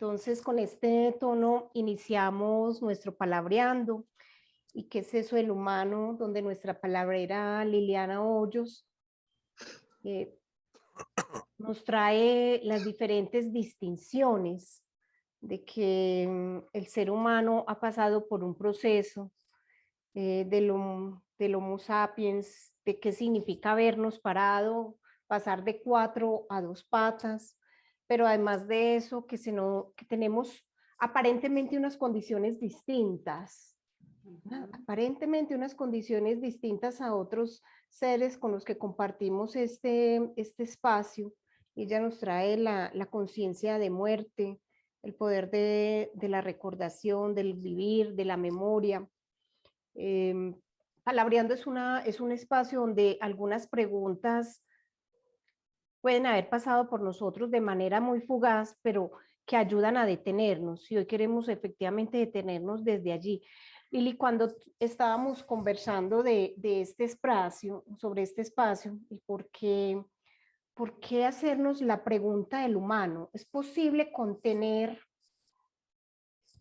Entonces, con este tono iniciamos nuestro palabreando. ¿Y qué es eso del humano? Donde nuestra palabrera Liliana Hoyos eh, nos trae las diferentes distinciones de que el ser humano ha pasado por un proceso del Homo sapiens, de qué significa habernos parado, pasar de 4 a 2 patas, pero además de eso, que tenemos aparentemente unas condiciones distintas, aparentemente unas condiciones distintas a otros seres con los que compartimos este espacio. Ella nos trae la conciencia de muerte, el poder de la recordación, del vivir, de la memoria. Eh, Palabreando es un espacio donde algunas preguntas pueden haber pasado por nosotros de manera muy fugaz, pero que ayudan a detenernos. Y hoy queremos efectivamente detenernos desde allí. Lili, cuando estábamos conversando de este espacio, sobre este espacio, y por qué hacernos la pregunta del humano, ¿es posible contener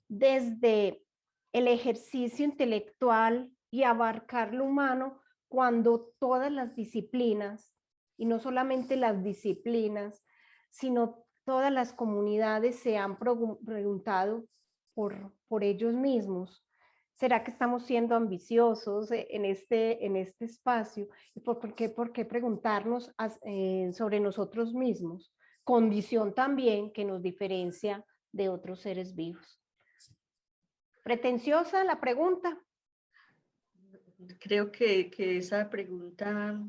desde el ejercicio intelectual y abarcar lo humano cuando todas las disciplinas, y no solamente las disciplinas, sino todas las comunidades se han preguntado por ellos mismos? ¿Será que estamos siendo ambiciosos en este espacio? ¿Y por qué preguntarnos sobre nosotros mismos? Condición también que nos diferencia de otros seres vivos. ¿Pretenciosa la pregunta? Creo que esa pregunta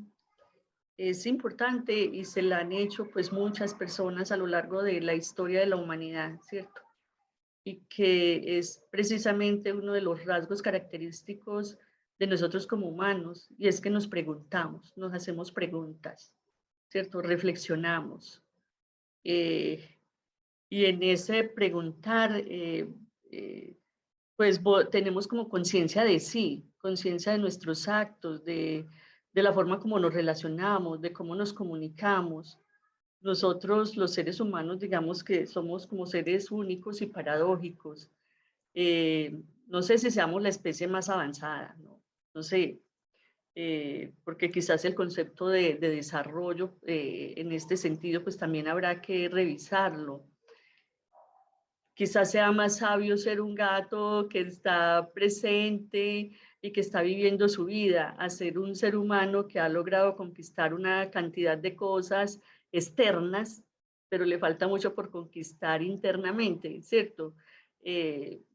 es importante y se la han hecho pues muchas personas a lo largo de la historia de la humanidad, ¿cierto? Y que es precisamente uno de los rasgos característicos de nosotros como humanos, y es que nos preguntamos, nos hacemos preguntas, ¿cierto? Reflexionamos. Y en ese preguntar, pues tenemos como conciencia de sí, conciencia de nuestros actos, de la forma como nos relacionamos, de cómo nos comunicamos. Nosotros, los seres humanos, digamos que somos como seres únicos y paradójicos. No sé si seamos la especie más avanzada, no sé, porque quizás el concepto de desarrollo en este sentido, pues también habrá que revisarlo. Quizás sea más sabio ser un gato que está presente y que está viviendo su vida, a ser un ser humano que ha logrado conquistar una cantidad de cosas externas, pero le falta mucho por conquistar internamente, ¿cierto?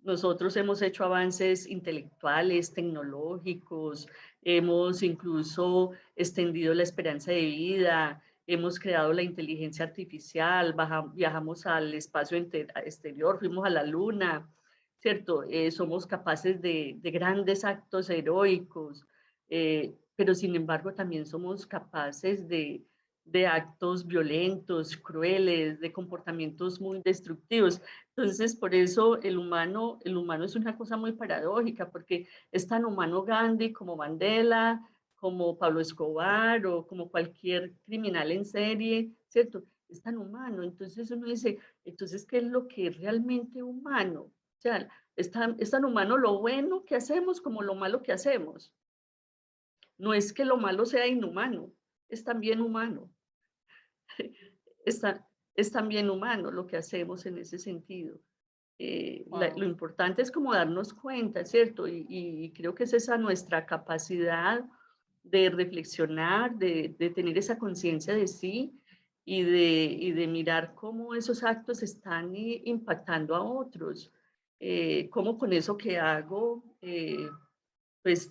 Nosotros hemos hecho avances intelectuales, tecnológicos, hemos incluso extendido la esperanza de vida, hemos creado la inteligencia artificial, viajamos al espacio exterior, fuimos a la luna, ¿cierto? Somos capaces de grandes actos heroicos, pero sin embargo también somos capaces de actos violentos, crueles, de comportamientos muy destructivos. Entonces, por eso el humano es una cosa muy paradójica, porque es tan humano Gandhi como Mandela, como Pablo Escobar o como cualquier criminal en serie, ¿cierto? Es tan humano. Entonces uno dice, entonces, ¿qué es lo que es realmente humano? O sea, es tan humano lo bueno que hacemos como lo malo que hacemos. No es que lo malo sea inhumano, es también humano. Es también humano lo que hacemos en ese sentido. Lo importante es como darnos cuenta, ¿cierto? Y creo que es esa nuestra capacidad de reflexionar, de tener esa conciencia de sí y de mirar cómo esos actos están impactando a otros, cómo con eso que hago, pues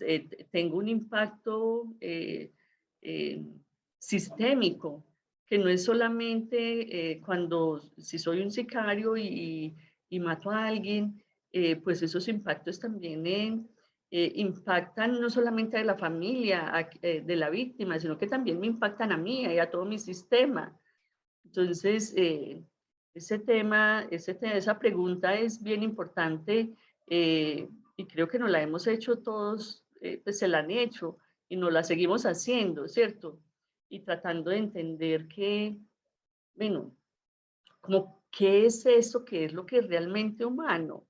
tengo un impacto eh, sistémico, que no es solamente si soy un sicario y mato a alguien, pues esos impactos también impactan no solamente a la familia de la víctima, sino que también me impactan a mí y a todo mi sistema. Entonces, esa pregunta es bien importante y creo que nos la hemos hecho todos, pues se la han hecho y nos la seguimos haciendo, ¿cierto? Y tratando de entender que, bueno, ¿qué es eso? ¿Qué es lo que es realmente humano?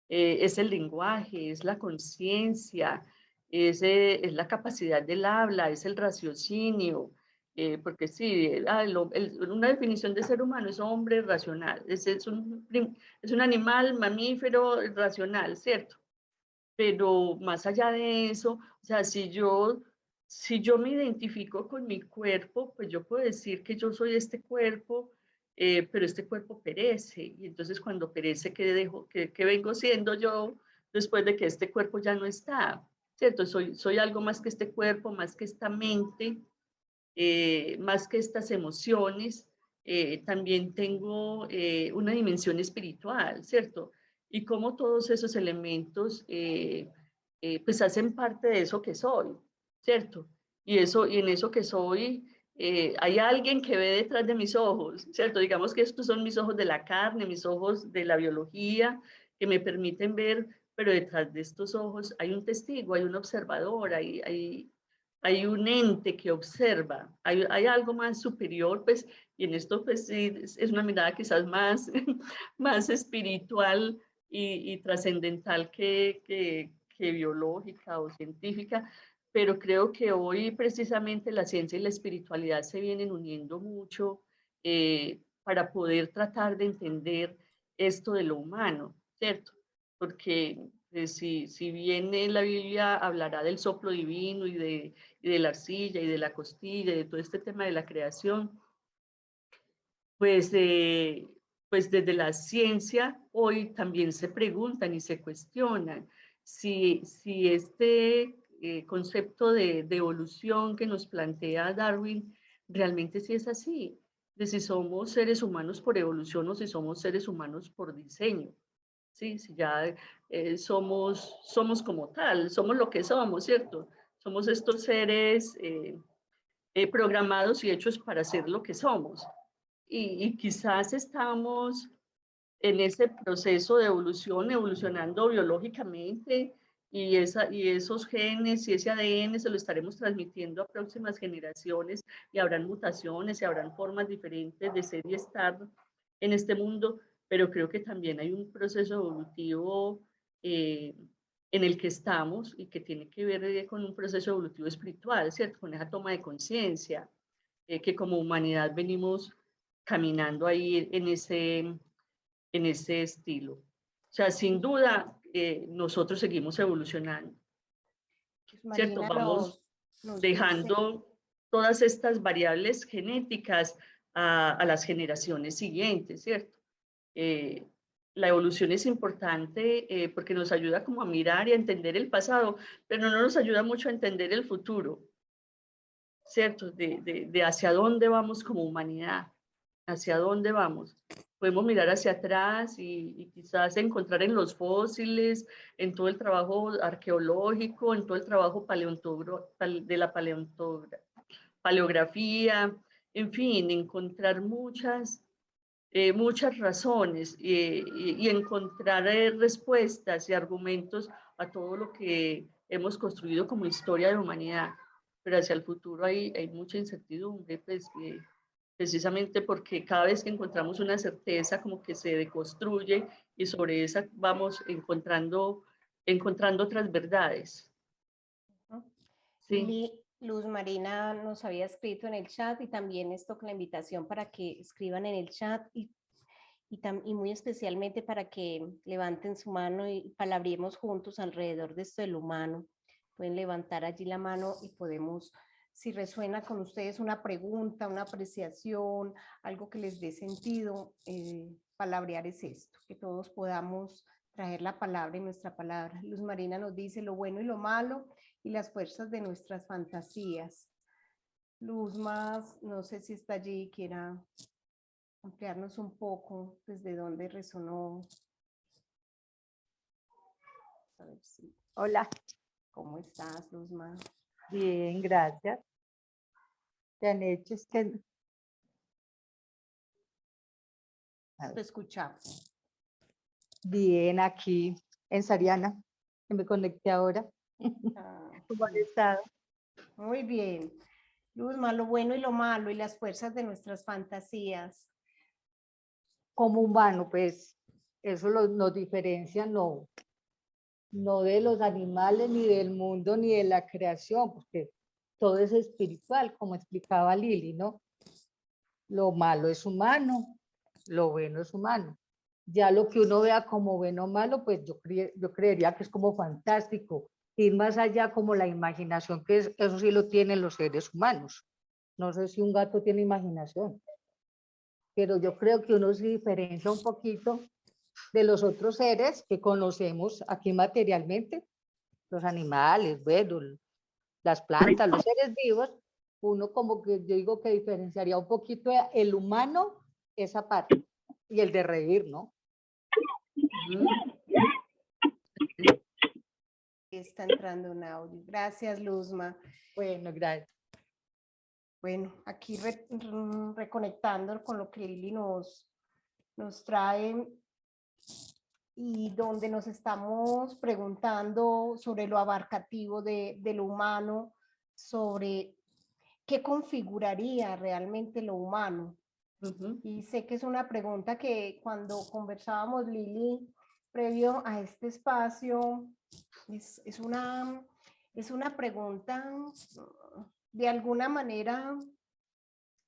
Es el lenguaje, es la conciencia, es la capacidad del habla, es el raciocinio, porque sí, una definición de ser humano es hombre racional, es un animal mamífero racional, ¿cierto? Pero más allá de eso, o sea, si yo me identifico con mi cuerpo, pues yo puedo decir que yo soy este cuerpo, pero este cuerpo perece. Y entonces cuando perece, ¿qué vengo siendo yo después de que este cuerpo ya no está? ¿Cierto? Soy algo más que este cuerpo, más que esta mente, más que estas emociones. También tengo una dimensión espiritual, ¿cierto? Y cómo todos esos elementos pues hacen parte de eso que soy, ¿cierto? Y en eso que soy, hay alguien que ve detrás de mis ojos, ¿cierto? Digamos que estos son mis ojos de la carne, mis ojos de la biología, que me permiten ver, pero detrás de estos ojos hay un testigo, hay un observador, hay un ente que observa, hay algo más superior, pues, y en esto pues sí, es una mirada quizás más, más espiritual y trascendental que biológica o científica, pero creo que hoy precisamente la ciencia y la espiritualidad se vienen uniendo mucho para poder tratar de entender esto de lo humano, ¿cierto? Porque si bien en la Biblia hablará del soplo divino y de la arcilla y de la costilla y de todo este tema de la creación, pues, pues desde la ciencia hoy también se preguntan y se cuestionan si este concepto de evolución que nos plantea Darwin realmente sí es así, de si somos seres humanos por evolución o si somos seres humanos por diseño. Sí, si ya somos como tal, somos lo que somos, ¿cierto? Somos estos seres programados y hechos para ser lo que somos. Y quizás estamos en ese proceso de evolución, evolucionando biológicamente, y esos genes y ese ADN se lo estaremos transmitiendo a próximas generaciones, y habrán mutaciones y habrán formas diferentes de ser y estar en este mundo, pero creo que también hay un proceso evolutivo eh, en el que estamos y que tiene que ver con un proceso evolutivo espiritual, ¿cierto? Con esa toma de conciencia, que como humanidad venimos caminando ahí en ese estilo. O sea, sin duda, nosotros seguimos evolucionando, Pues ¿cierto? Marina Vamos nos dice, dejando todas estas variables genéticas a las generaciones siguientes, ¿cierto? Eh, la evolución es importante porque nos ayuda como a mirar y a entender el pasado, pero no nos ayuda mucho a entender el futuro, ¿cierto? De hacia dónde vamos como humanidad, hacia dónde vamos. Podemos mirar hacia atrás y quizás encontrar en los fósiles, en todo el trabajo arqueológico, en todo el trabajo de la paleografía, en fin, encontrar muchas razones y encontrar respuestas y argumentos a todo lo que hemos construido como historia de humanidad. Pero hacia el futuro hay mucha incertidumbre, pues, precisamente porque cada vez que encontramos una certeza como que se deconstruye y sobre esa vamos encontrando otras verdades. ¿no? Sí. Luz Marina nos había escrito en el chat y también esto con la invitación para que escriban en el chat y muy especialmente para que levanten su mano y palabremos juntos alrededor de esto del humano. Pueden levantar allí la mano y podemos, si resuena con ustedes una pregunta, una apreciación, algo que les dé sentido, palabrear es esto, que todos podamos traer la palabra y nuestra palabra. Luz Marina nos dice lo bueno y lo malo y las fuerzas de nuestras fantasías. Luz más, no sé si está allí, quiera ampliarnos un poco desde dónde resonó. A ver si. Hola, ¿Cómo estás, Luzma? bien, gracias. ¿Qué han hecho? Es que... Te escuchamos. Bien, aquí en Sariana, que me conecté ahora. ¿Cómo han estado? Muy bien. Luzma, lo bueno y lo malo y las fuerzas de nuestras fantasías. como humano, pues eso nos diferencia, no de los animales, ni del mundo, ni de la creación, porque todo es espiritual, como explicaba Lili, ¿no? Lo malo es humano, lo bueno es humano. Ya lo que uno vea como bueno o malo, pues yo creería que es como fantástico, ir más allá como la imaginación, que eso sí lo tienen los seres humanos. No sé si un gato tiene imaginación, pero yo creo que uno se diferencia un poquito de los otros seres que conocemos aquí materialmente, los animales, bueno, las plantas, los seres vivos. Uno como que yo digo que diferenciaría un poquito el humano, esa parte, y el de reír, ¿no? Está entrando un audio. Gracias, Luzma. Bueno, gracias. Bueno, aquí reconectando con lo que Lili nos trae y donde nos estamos preguntando sobre lo abarcativo de lo humano, sobre qué configuraría realmente lo humano. Y sé que es una pregunta que cuando conversábamos, Lili, previo a este espacio, es una pregunta de alguna manera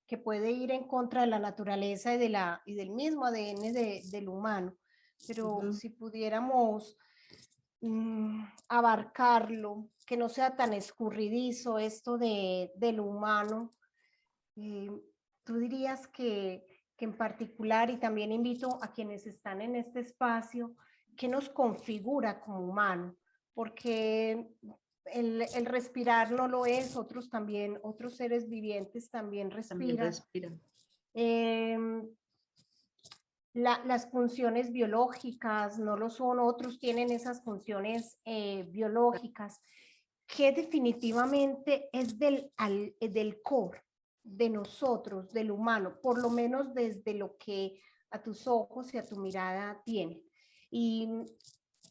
que puede ir en contra de la naturaleza y del mismo ADN del humano. Pero si pudiéramos abarcarlo, que no sea tan escurridizo esto del humano, tú dirías que en particular, y también invito a quienes están en este espacio, ¿qué nos configura como humano? Porque el respirar no lo es, otros seres vivientes también respiran. Las funciones biológicas no lo son, otros tienen esas funciones biológicas, que definitivamente es del core de nosotros, del humano, por lo menos desde lo que a tus ojos y a tu mirada tiene. Y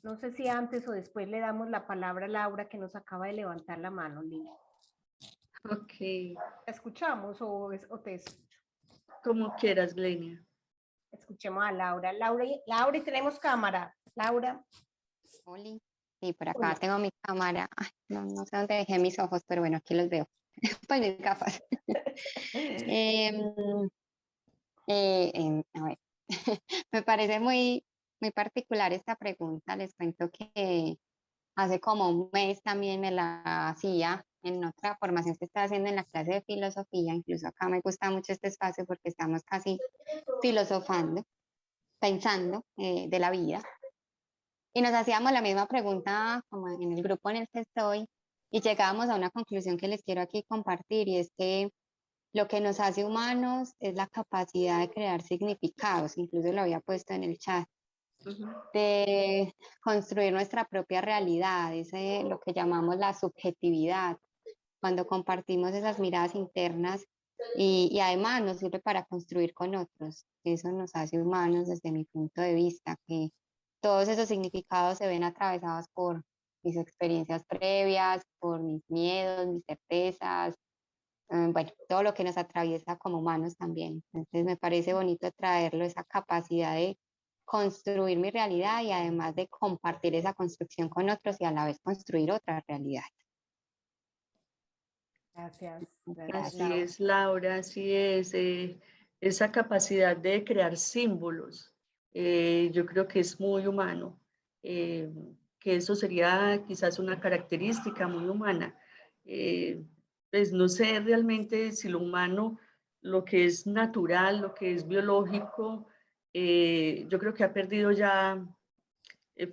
no sé si antes o después le damos la palabra a Laura, que nos acaba de levantar la mano, Lili. Ok. ¿Te escuchamos o te escucho? Como quieras, Glenia. Escuchemos a Laura. Laura, tenemos cámara. Laura. Oli. Sí, por acá tengo mi cámara. Ay, no sé dónde dejé mis ojos, pero bueno, aquí los veo. Pues mis gafas. A ver, me parece muy particular esta pregunta. Les cuento que hace como un mes también me la hacía en otra formación que estaba haciendo en la clase de filosofía. Incluso acá me gusta mucho este espacio porque estamos casi filosofando, pensando de la vida. Y nos hacíamos la misma pregunta como en el grupo en el que estoy y llegábamos a una conclusión que les quiero aquí compartir, y es que lo que nos hace humanos es la capacidad de crear significados, incluso lo había puesto en el chat, de construir nuestra propia realidad, lo que llamamos la subjetividad, cuando compartimos esas miradas internas y además nos sirve para construir con otros. Eso nos hace humanos desde mi punto de vista, que todos esos significados se ven atravesados por mis experiencias previas, por mis miedos, mis certezas, bueno, todo lo que nos atraviesa como humanos también. Entonces me parece bonito traerlo, esa capacidad de construir mi realidad y además de compartir esa construcción con otros y a la vez construir otra realidad. Gracias. Así es, Laura, así es. Esa capacidad de crear símbolos, yo creo que es muy humano, que eso sería quizás una característica muy humana. Pues no sé realmente si lo humano, lo que es natural, lo que es biológico, yo creo que ha perdido ya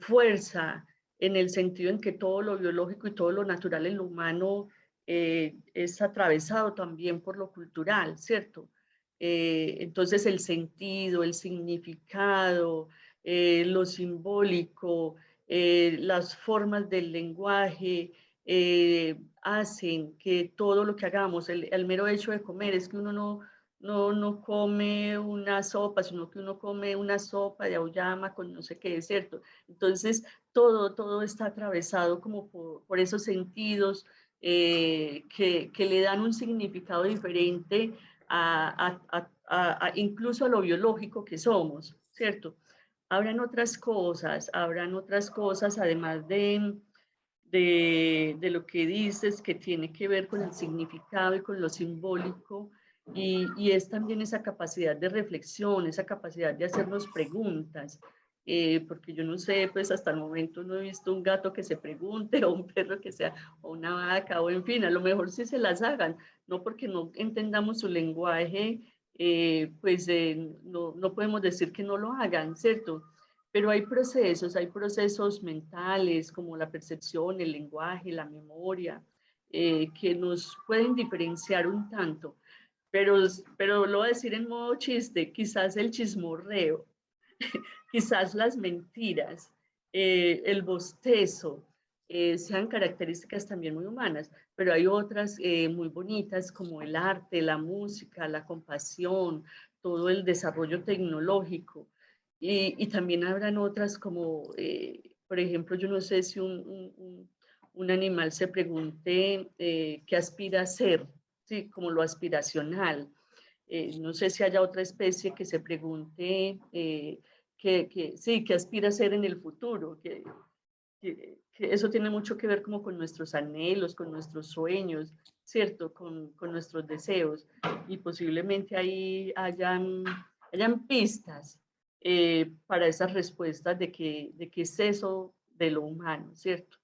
fuerza en el sentido en que todo lo biológico y todo lo natural en lo humano es atravesado también por lo cultural, ¿cierto? Entonces el sentido, el significado, lo simbólico, las formas del lenguaje hacen que todo lo que hagamos, el mero hecho de comer, es que uno no come una sopa, sino que uno come una sopa de auyama con no sé qué, ¿cierto? Entonces, todo está atravesado como por esos sentidos que le dan un significado diferente a incluso a lo biológico que somos, ¿cierto? Habrán otras cosas además de lo que dices, que tiene que ver con el significado y con lo simbólico, y es también esa capacidad de reflexión, esa capacidad de hacernos preguntas, porque yo no sé, pues hasta el momento no he visto un gato que se pregunte, o un perro que sea, o una vaca, o en fin, a lo mejor sí se las hagan, no porque no entendamos su lenguaje, no podemos decir que no lo hagan, ¿cierto? Pero hay procesos mentales como la percepción, el lenguaje, la memoria, que nos pueden diferenciar un tanto. Pero lo voy a decir en modo chiste, quizás el chismorreo, quizás las mentiras, el bostezo, sean características también muy humanas, pero hay otras muy bonitas como el arte, la música, la compasión, todo el desarrollo tecnológico. Y también habrán otras como, por ejemplo, yo no sé si un animal se pregunte qué aspira a ser, ¿sí? Como lo aspiracional. No sé si haya otra especie que se pregunte sí, qué aspira a ser en el futuro, que eso tiene mucho que ver como con nuestros anhelos, con nuestros sueños, ¿cierto? Con nuestros deseos, y posiblemente ahí hayan pistas para esas respuestas de qué es eso de lo humano, ¿cierto?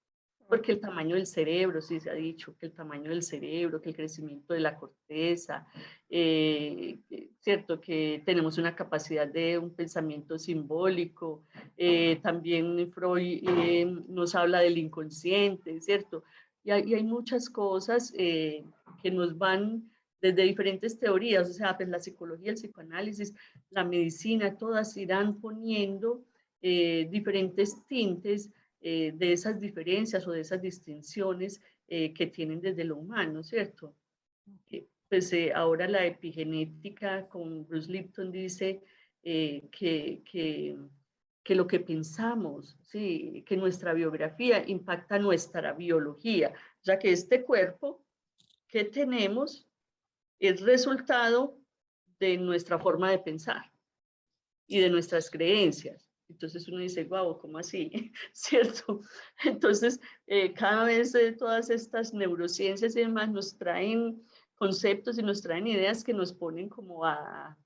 Porque el tamaño del cerebro, sí se ha dicho, que el tamaño del cerebro, que el crecimiento de la corteza, cierto, que tenemos una capacidad de un pensamiento simbólico, también Freud nos habla del inconsciente, cierto, y hay muchas cosas que nos van desde diferentes teorías, o sea, pues la psicología, el psicoanálisis, la medicina, todas irán poniendo diferentes tintes de esas diferencias o de esas distinciones que tienen desde lo humano, ¿cierto? Pues ahora la epigenética con Bruce Lipton dice que lo que pensamos, ¿sí? Que nuestra biografía impacta nuestra biología, ya que este cuerpo que tenemos es resultado de nuestra forma de pensar y de nuestras creencias. Entonces uno dice, wow, ¿cómo así? ¿Cierto? Entonces, cada vez todas estas neurociencias y demás nos traen conceptos y nos traen ideas que nos ponen como a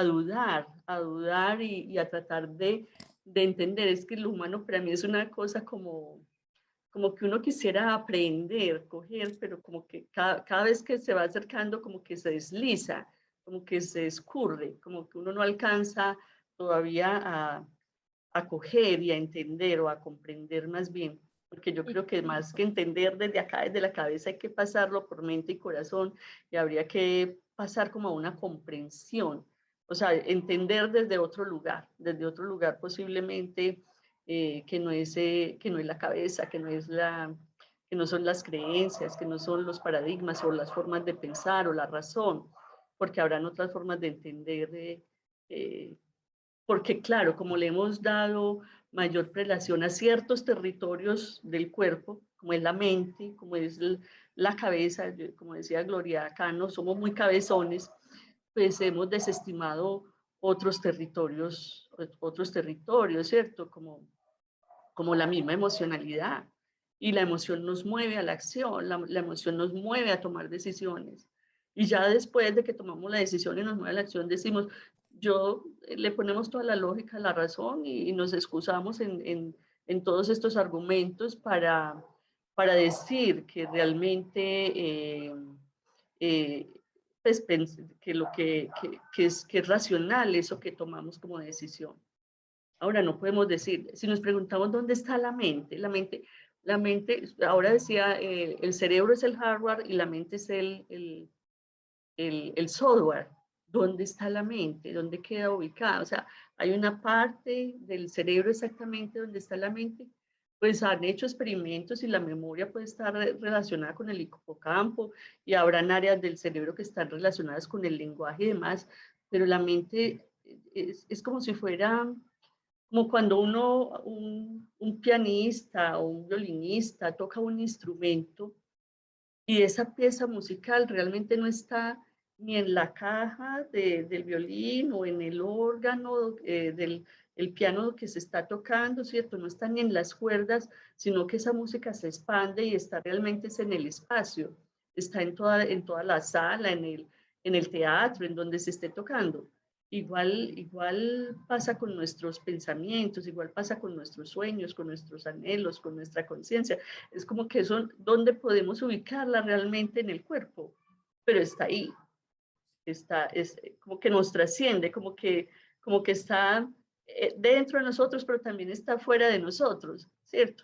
dudar y a tratar de entender. Es que lo humano para mí es una cosa como que uno quisiera aprender, coger, pero como que cada vez que se va acercando, como que se desliza, como que se escurre, como que uno no alcanza todavía a coger y a entender o a comprender más bien, porque yo creo que más que entender desde acá, desde la cabeza, hay que pasarlo por mente y corazón, y habría que pasar como a una comprensión, o sea, entender desde otro lugar posiblemente que no es la cabeza, que no son las creencias, que no son los paradigmas o las formas de pensar o la razón, porque habrán otras formas de entender porque claro, como le hemos dado mayor prelación a ciertos territorios del cuerpo, como es la mente, como es la cabeza, como decía Gloria, acá no somos muy cabezones, pues hemos desestimado otros territorios, ¿cierto? Como la misma emocionalidad. Y la emoción nos mueve a la acción, la emoción nos mueve a tomar decisiones. Y ya después de que tomamos la decisión y nos mueve a la acción, decimos, le ponemos toda la lógica, la razón y nos excusamos en todos estos argumentos para decir que realmente eh, pues, que es racional eso que tomamos como decisión. Ahora no podemos decir, si nos preguntamos dónde está la mente, ahora decía, el cerebro es el hardware y la mente es el software. ¿Dónde está la mente? ¿Dónde queda ubicada? O sea, hay una parte del cerebro exactamente donde está la mente. Pues han hecho experimentos y la memoria puede estar relacionada con el hipocampo y habrán áreas del cerebro que están relacionadas con el lenguaje y demás, pero la mente es como si fuera como cuando un pianista o un violinista toca un instrumento y esa pieza musical realmente no está ni en la caja del violín o en el órgano del el piano que se está tocando, ¿cierto? No está ni en las cuerdas, sino que esa música se expande y está realmente en el espacio, está en toda la sala, en el teatro, en donde se esté tocando. Igual pasa con nuestros pensamientos, igual pasa con nuestros sueños, con nuestros anhelos, con nuestra conciencia. Es como que eso, ¿dónde podemos ubicarla realmente en el cuerpo? Pero está ahí, es como que nos trasciende, como que está dentro de nosotros, pero también está fuera de nosotros, ¿cierto?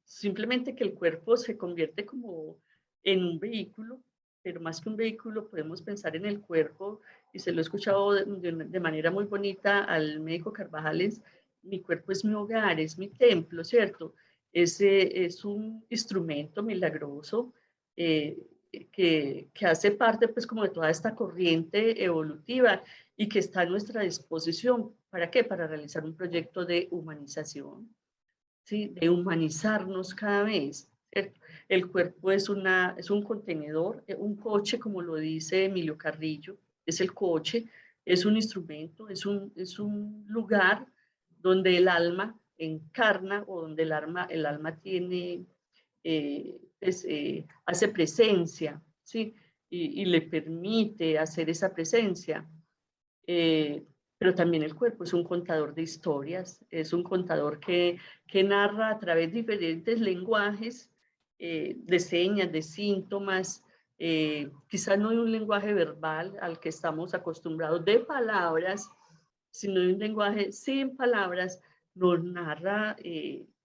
Simplemente que el cuerpo se convierte como en un vehículo, pero más que un vehículo podemos pensar en el cuerpo, y se lo he escuchado de manera muy bonita al médico Carvajales: mi cuerpo es mi hogar, es mi templo, ¿cierto? Es un instrumento milagroso que hace parte pues como de toda esta corriente evolutiva y que está a nuestra disposición. ¿Para qué? Para realizar un proyecto de humanización, ¿sí? De humanizarnos cada vez, ¿cierto? El cuerpo es un contenedor, un coche, como lo dice Emilio Carrillo, es el coche, es un instrumento, es un lugar donde el alma encarna, o donde el alma tiene, hace presencia, ¿sí? Y le permite hacer esa presencia. Eh, pero también el cuerpo es un contador de historias, es un contador que narra a través de diferentes lenguajes, de señas, de síntomas, quizás no de un lenguaje verbal al que estamos acostumbrados, de palabras, sino de un lenguaje sin palabras. Nos narra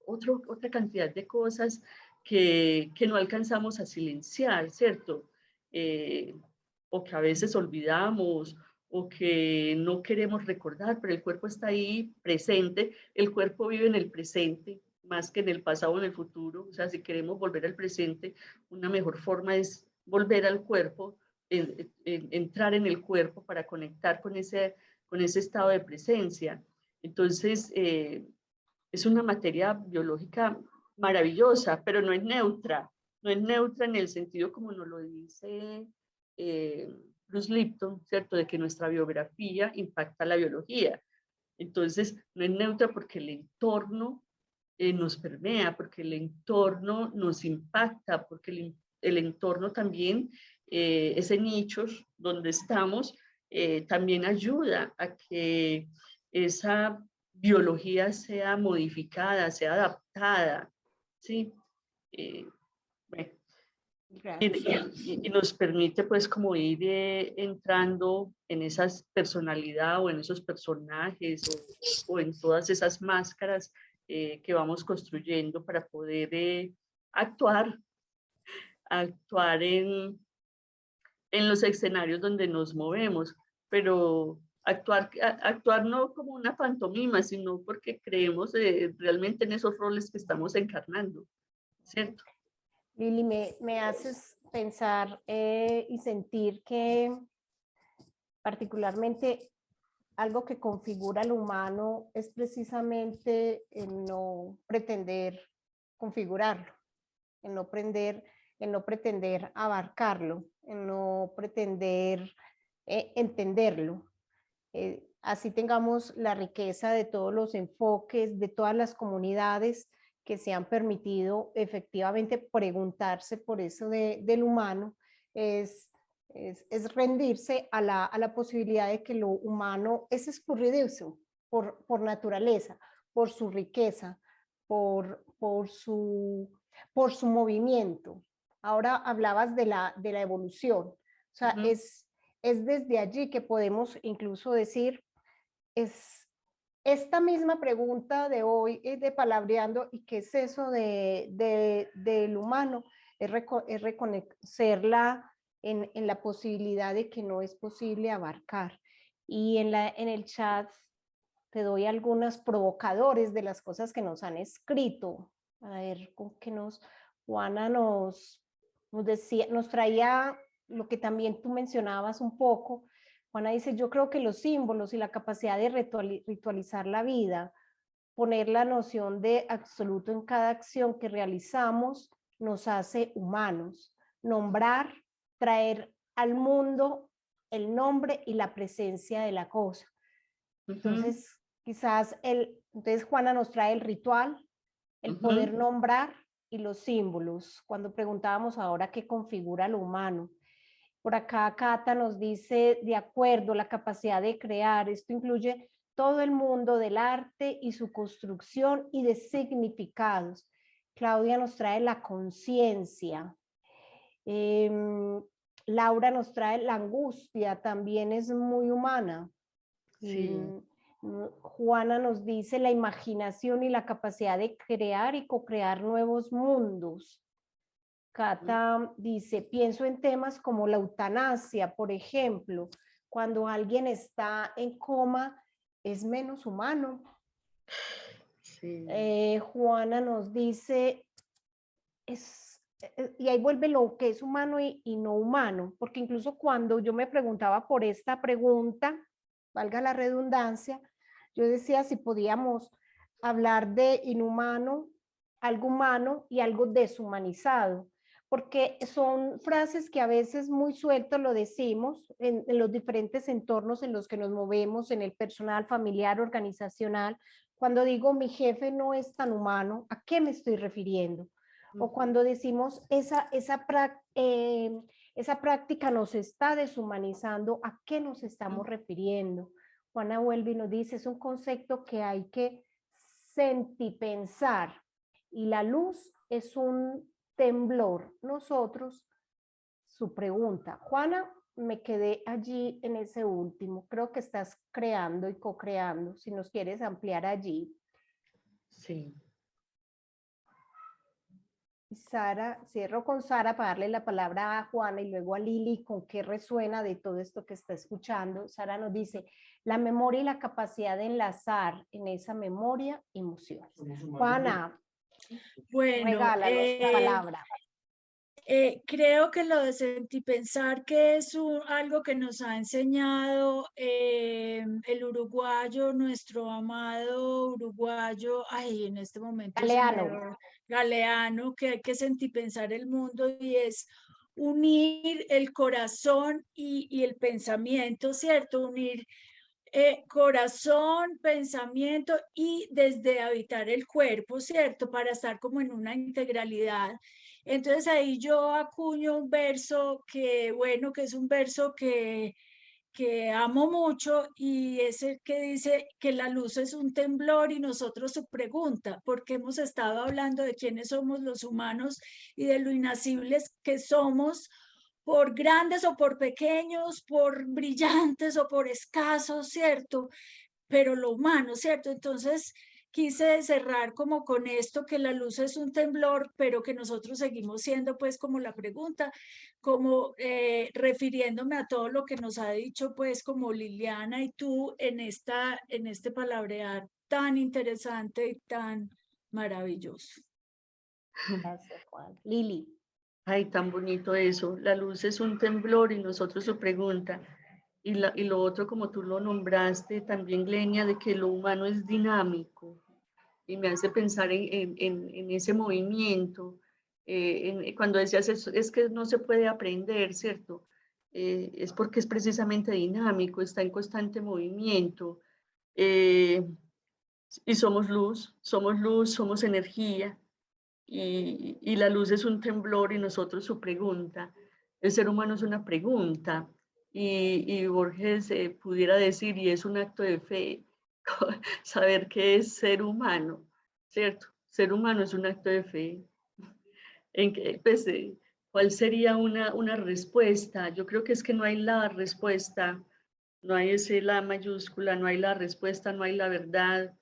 otra cantidad de cosas que no alcanzamos a silenciar, ¿cierto? O que a veces olvidamos, o que no queremos recordar, pero el cuerpo está ahí presente, el cuerpo vive en el presente, más que en el pasado o en el futuro. O sea, si queremos volver al presente, una mejor forma es volver al cuerpo, entrar en el cuerpo para conectar con ese estado de presencia. Entonces, es una materia biológica maravillosa, pero no es neutra, no es neutra en el sentido como nos lo dice Bruce Lipton, ¿cierto? De que nuestra biografía impacta la biología. Entonces, no es neutra porque el entorno nos permea, porque el entorno nos impacta, porque el entorno también, ese nicho donde estamos, también ayuda a que esa biología sea modificada, sea adaptada, ¿sí? Bueno, y nos permite pues como ir entrando en esa personalidad o en esos personajes o en todas esas máscaras que vamos construyendo para poder actuar en los escenarios donde nos movemos, pero actuar no como una pantomima, sino porque creemos realmente en esos roles que estamos encarnando, ¿cierto? Lili, me haces pensar y sentir que particularmente algo que configura al humano es precisamente el no pretender configurarlo, en no pretender abarcarlo, en no pretender entenderlo. Así tengamos la riqueza de todos los enfoques, de todas las comunidades que se han permitido efectivamente preguntarse por eso del humano, es rendirse a la posibilidad de que lo humano es escurridizo por naturaleza, por su riqueza, por su movimiento. Ahora hablabas de la evolución, o sea, es desde allí que podemos incluso decir, es esta misma pregunta de hoy, de Palabreando, ¿y qué es eso del humano? Es reconocerla en la posibilidad de que no es posible abarcar. Y en el chat te doy algunos provocadores de las cosas que nos han escrito. A ver, con que Juana nos decía, nos traía lo que también tú mencionabas un poco. Juana dice, yo creo que los símbolos y la capacidad de ritualizar la vida, poner la noción de absoluto en cada acción que realizamos, nos hace humanos. Nombrar, traer al mundo el nombre y la presencia de la cosa. Entonces, quizás entonces Juana nos trae el ritual, el poder nombrar y los símbolos. Cuando preguntábamos ahora qué configura lo humano. Por acá Cata nos dice, de acuerdo, la capacidad de crear. Esto incluye todo el mundo del arte y su construcción y de significados. Claudia nos trae la conciencia. Laura nos trae la angustia, también es muy humana. Sí. Juana nos dice la imaginación y la capacidad de crear y co-crear nuevos mundos. Cata dice, pienso en temas como la eutanasia, por ejemplo, cuando alguien está en coma, es menos humano. Sí. Juana nos dice, y ahí vuelve lo que es humano y no humano, porque incluso cuando yo me preguntaba por esta pregunta, valga la redundancia, yo decía si podíamos hablar de inhumano, algo humano y algo deshumanizado, porque son frases que a veces muy sueltos lo decimos en los diferentes entornos en los que nos movemos, en el personal, familiar, organizacional. Cuando digo mi jefe no es tan humano, ¿a qué me estoy refiriendo? O cuando decimos esa práctica nos está deshumanizando, ¿a qué nos estamos refiriendo? Juana vuelve y nos dice, es un concepto que hay que sentipensar y la luz es un temblor. Nosotros, su pregunta. Juana, me quedé allí en ese último. Creo que estás creando y co-creando. Si nos quieres ampliar allí. Sí. Sara, cierro con Sara para darle la palabra a Juana y luego a Lili con qué resuena de todo esto que está escuchando. Sara nos dice, la memoria y la capacidad de enlazar en esa memoria emociones. Juana, Bueno, regálanos tu palabra. creo que lo de sentipensar, que es algo que nos ha enseñado el uruguayo, nuestro amado uruguayo, ay, en este momento Galeano. Galeano, que hay que sentipensar el mundo y es unir el corazón y el pensamiento, ¿cierto? Unir corazón, pensamiento y desde habitar el cuerpo, ¿cierto? Para estar como en una integralidad. Entonces ahí yo acuño un verso que, bueno, que es un verso que amo mucho y es el que dice que la luz es un temblor y nosotros su pregunta, porque hemos estado hablando de quiénes somos los humanos y de lo inacibles que somos por grandes o por pequeños, por brillantes o por escasos, ¿cierto? Pero lo humano, ¿cierto? Entonces quise cerrar como con esto, que la luz es un temblor, pero que nosotros seguimos siendo pues como la pregunta, como refiriéndome a todo lo que nos ha dicho pues como Liliana y tú en este palabrear tan interesante y tan maravilloso. Gracias, Juan. Lili. Ay, tan bonito eso. La luz es un temblor y nosotros su pregunta. Y lo otro, como tú lo nombraste, también, Glenia, de que lo humano es dinámico. Y me hace pensar en ese movimiento. Cuando decías eso, es que no se puede aprender, ¿cierto? Es porque es precisamente dinámico, está en constante movimiento. Y somos luz, somos energía. Y la luz es un temblor y nosotros su pregunta. El ser humano es una pregunta. Y Borges pudiera decir, y es un acto de fe, saber qué es ser humano, ¿cierto? Ser humano es un acto de fe. En que, pues, ¿cuál sería una respuesta? Yo creo que es que no hay la respuesta, no hay ese la mayúscula, no hay la respuesta, no hay la verdad.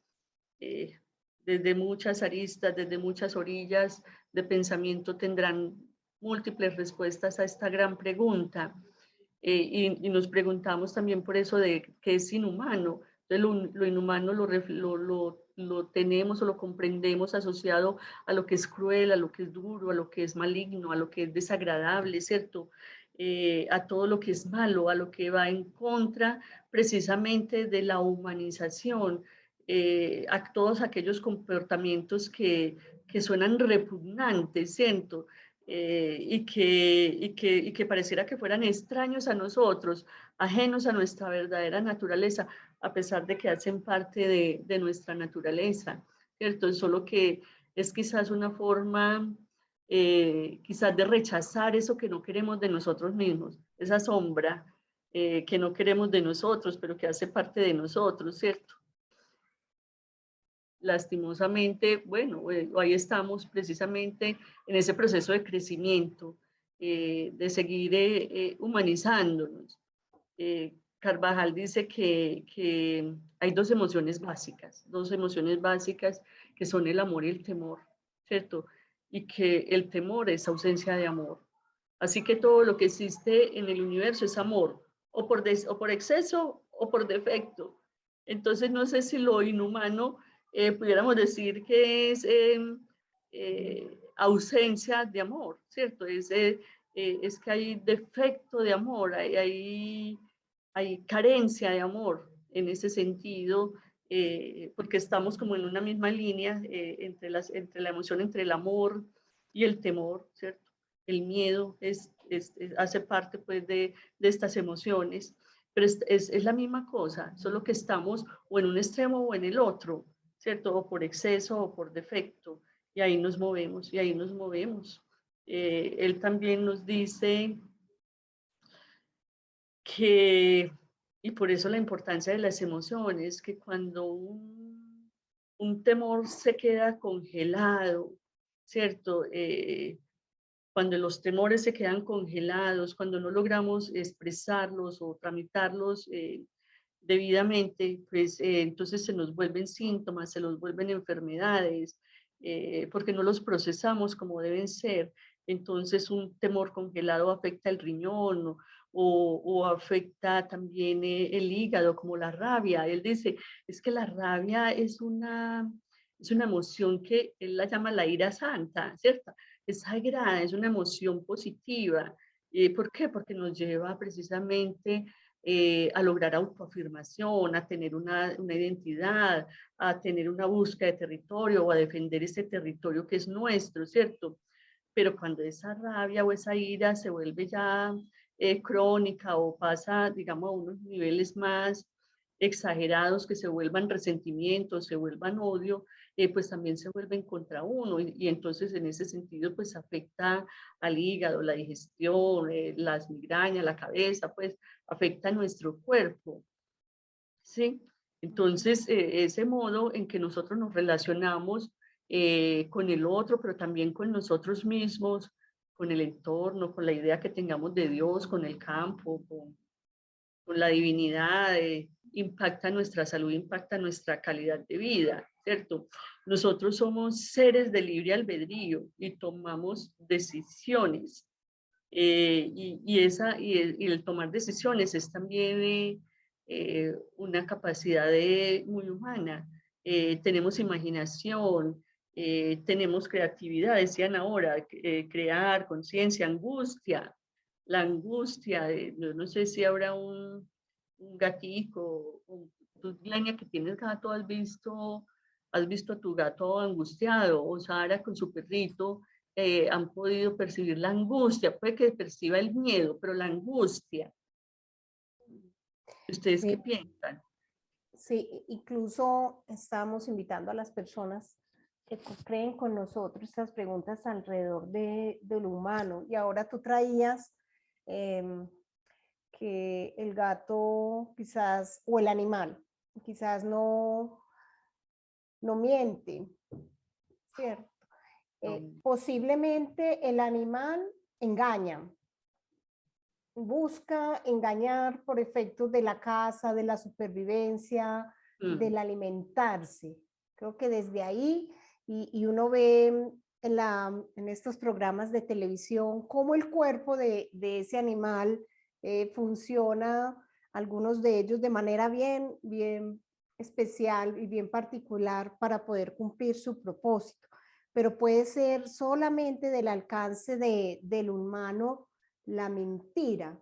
Desde muchas aristas, desde muchas orillas de pensamiento tendrán múltiples respuestas a esta gran pregunta. Y nos preguntamos también por eso de qué es inhumano. Entonces, lo inhumano lo tenemos o lo comprendemos asociado a lo que es cruel, a lo que es duro, a lo que es maligno, a lo que es desagradable, ¿cierto? A todo lo que es malo, a lo que va en contra precisamente de la humanización, a todos aquellos comportamientos que suenan repugnantes, ¿cierto? y que pareciera que fueran extraños a nosotros, ajenos a nuestra verdadera naturaleza, a pesar de que hacen parte de nuestra naturaleza, ¿cierto? Solo que es quizás una forma, quizás de rechazar eso que no queremos de nosotros mismos, esa sombra que no queremos de nosotros, pero que hace parte de nosotros, ¿cierto? Lastimosamente, bueno, ahí estamos precisamente en ese proceso de crecimiento, de seguir humanizándonos. Carvajal dice que hay dos emociones básicas que son el amor y el temor, ¿cierto? Y que el temor es ausencia de amor. Así que todo lo que existe en el universo es amor, o por exceso o por defecto. Entonces, no sé si lo inhumano pudiéramos decir que es ausencia de amor, ¿cierto? Es que hay defecto de amor, hay carencia de amor en ese sentido, porque estamos como en una misma línea entre la emoción, entre el amor y el temor, ¿cierto? El miedo hace parte pues de estas emociones, pero es la misma cosa, solo que estamos o en un extremo o en el otro, ¿cierto? O por exceso o por defecto, y ahí nos movemos, y ahí nos movemos. Él también nos dice que, y por eso la importancia de las emociones, que cuando un temor se queda congelado, ¿cierto? Cuando los temores se quedan congelados, cuando no logramos expresarlos o tramitarlos debidamente, pues entonces se nos vuelven síntomas, se nos vuelven enfermedades, porque no los procesamos como deben ser. Entonces un temor congelado afecta el riñón o afecta también el hígado, como la rabia. Él dice, es que la rabia es una emoción que él la llama la ira santa, ¿cierto? Es sagrada, es una emoción positiva. ¿Por qué? Porque nos lleva precisamente a lograr autoafirmación, a tener una identidad, a tener una búsqueda de territorio o a defender ese territorio que es nuestro, ¿cierto? Pero cuando esa rabia o esa ira se vuelve ya crónica o pasa, digamos, a unos niveles más exagerados, que se vuelvan resentimientos, se vuelvan odio, pues también se vuelven contra uno y entonces en ese sentido pues afecta al hígado, la digestión, las migrañas, la cabeza, pues afecta a nuestro cuerpo, ¿sí? Entonces, ese modo en que nosotros nos relacionamos con el otro, pero también con nosotros mismos, con el entorno, con la idea que tengamos de Dios, con el campo, con la divinidad, impacta nuestra salud, impacta nuestra calidad de vida, ¿cierto? Nosotros somos seres de libre albedrío y tomamos decisiones. Y el tomar decisiones es también una capacidad muy humana. Tenemos imaginación, tenemos creatividad, decían ahora, crear, conciencia, angustia. La angustia, no sé si habrá un gatico, tú, Lenia, que tienes gato, has visto a tu gato angustiado, o Sara con su perrito, han podido percibir la angustia, puede que perciba el miedo, pero la angustia. ¿Ustedes qué Sí, piensan? sí, incluso estamos invitando a las personas que creen con nosotros estas preguntas alrededor de lo humano. Y ahora tú traías que el gato quizás, o el animal, quizás no miente, ¿cierto? Posiblemente el animal engaña, busca engañar por efectos de la caza, de la supervivencia, del alimentarse. Creo que desde ahí, y uno ve en estos programas de televisión cómo el cuerpo de ese animal funciona, algunos de ellos de manera bien especial y bien particular para poder cumplir su propósito, pero puede ser solamente del alcance del humano la mentira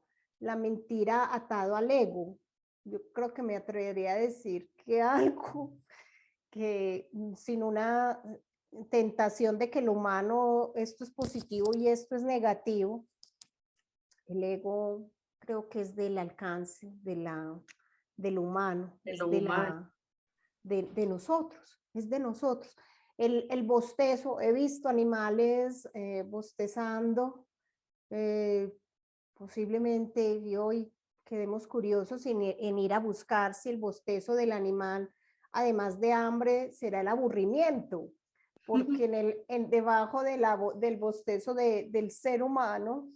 atado al ego. Yo creo que me atrevería a decir que algo que sin una tentación de que el humano, esto es positivo y esto es negativo. El ego creo que es del alcance del humano, De es lo humano. de nosotros, es de nosotros. El bostezo, he visto animales bostezando, posiblemente y hoy quedemos curiosos en ir a buscar si el bostezo del animal, además de hambre, será el aburrimiento, porque debajo del bostezo del ser humano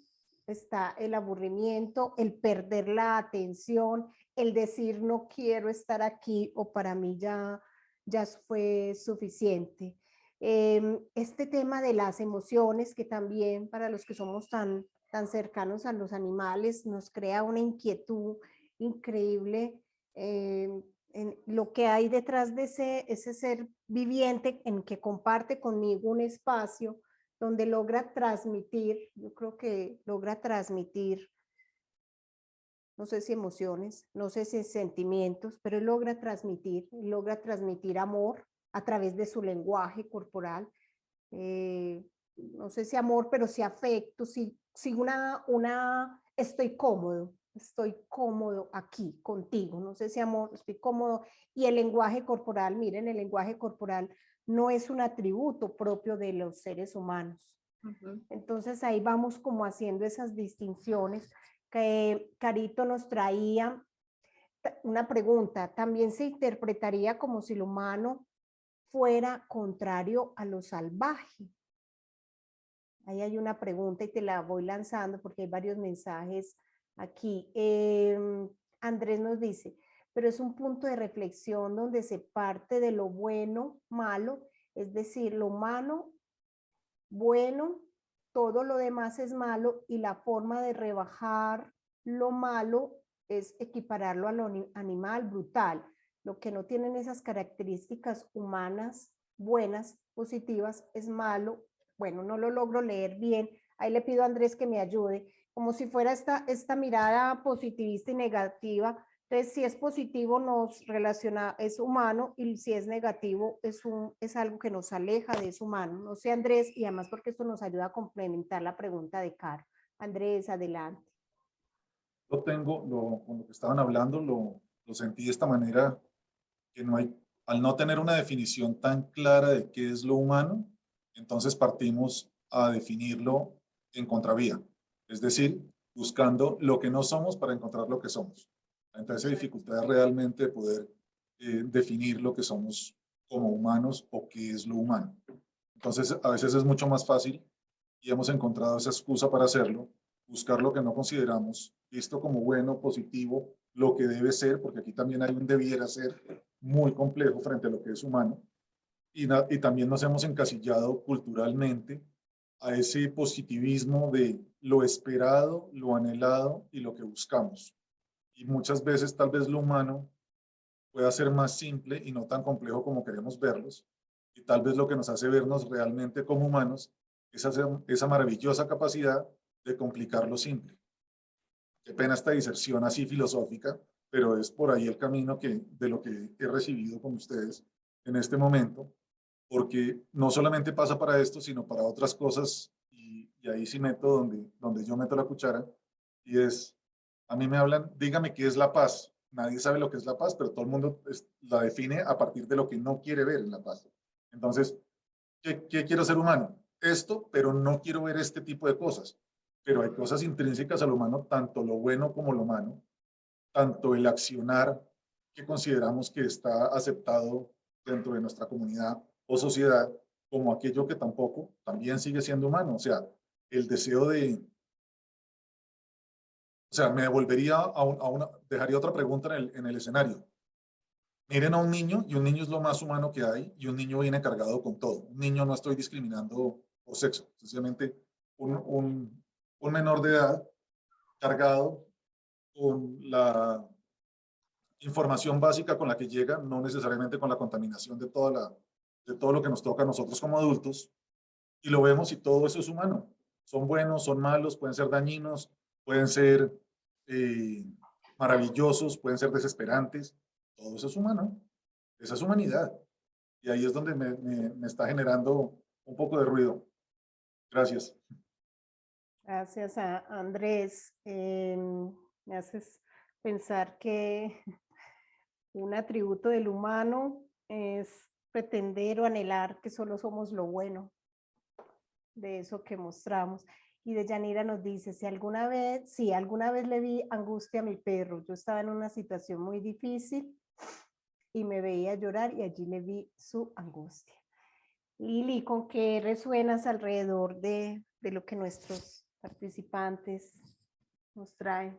está el aburrimiento, el perder la atención, el decir no quiero estar aquí o para mí ya fue suficiente. Este tema de las emociones, que también para los que somos tan cercanos a los animales, nos crea una inquietud increíble en lo que hay detrás de ese ser viviente en que comparte conmigo un espacio donde logra transmitir, yo creo que logra transmitir, no sé si emociones, no sé si sentimientos, pero él logra transmitir amor a través de su lenguaje corporal. No sé si amor, pero si afecto, si estoy cómodo aquí contigo, no sé si amor, estoy cómodo. Y el lenguaje corporal, miren, el lenguaje corporal no es un atributo propio de los seres humanos. Entonces ahí vamos como haciendo esas distinciones que Carito nos traía. Una pregunta, ¿también se interpretaría como si lo humano fuera contrario a lo salvaje? Ahí hay una pregunta y te la voy lanzando porque hay varios mensajes aquí. Andrés nos dice, pero es un punto de reflexión donde se parte de lo bueno, malo, es decir, lo humano, bueno, todo lo demás es malo y la forma de rebajar lo malo es equipararlo a lo animal, brutal. Lo que no tienen esas características humanas buenas, positivas, es malo. Bueno, no lo logro leer bien. Ahí le pido a Andrés que me ayude, como si fuera esta mirada positivista y negativa. Entonces, si es positivo, nos relaciona, es humano, y si es negativo, es algo que nos aleja de eso humano. No sé, Andrés, y además porque esto nos ayuda a complementar la pregunta de Caro. Andrés, adelante. Con lo que estaban hablando, lo sentí de esta manera, que no hay, al no tener una definición tan clara de qué es lo humano, entonces partimos a definirlo en contravía, es decir, buscando lo que no somos para encontrar lo que somos. Entonces hay dificultad realmente de poder definir lo que somos como humanos o qué es lo humano. Entonces a veces es mucho más fácil, y hemos encontrado esa excusa para hacerlo, buscar lo que no consideramos visto como bueno, positivo, lo que debe ser, porque aquí también hay un debiera ser muy complejo frente a lo que es humano, y también nos hemos encasillado culturalmente a ese positivismo de lo esperado, lo anhelado y lo que buscamos. Y muchas veces tal vez lo humano pueda ser más simple y no tan complejo como queremos verlos, y tal vez lo que nos hace vernos realmente como humanos es esa maravillosa capacidad de complicar lo simple. Qué pena esta diserción así filosófica, pero es por ahí el camino de lo que he recibido con ustedes en este momento, porque no solamente pasa para esto, sino para otras cosas, y ahí sí meto donde yo meto la cuchara, y es, a mí me hablan, dígame qué es la paz. Nadie sabe lo que es la paz, pero todo el mundo la define a partir de lo que no quiere ver en la paz. Entonces, ¿qué quiero ser humano? Esto, pero no quiero ver este tipo de cosas. Pero hay cosas intrínsecas al humano, tanto lo bueno como lo malo, tanto el accionar que consideramos que está aceptado dentro de nuestra comunidad o sociedad, como aquello que tampoco, también sigue siendo humano. O sea, el deseo o sea, me devolvería dejaría otra pregunta en el escenario. Miren a un niño, y un niño es lo más humano que hay, y un niño viene cargado con todo. Un niño, no estoy discriminando por sexo, sencillamente un menor de edad cargado con la información básica con la que llega, no necesariamente con la contaminación de todo lo que nos toca a nosotros como adultos, y lo vemos y todo eso es humano. Son buenos, son malos, pueden ser dañinos, pueden ser eh, maravillosos, pueden ser desesperantes, todo eso es humano, esa es humanidad. Y ahí es donde me está generando un poco de ruido. Gracias. Gracias a Andrés. Me haces pensar que un atributo del humano es pretender o anhelar que solo somos lo bueno de eso que mostramos. Y Deyanira nos dice, si alguna vez le vi angustia a mi perro, yo estaba en una situación muy difícil y me veía llorar y allí le vi su angustia. Lili, ¿con qué resuenas alrededor de lo que nuestros participantes nos traen?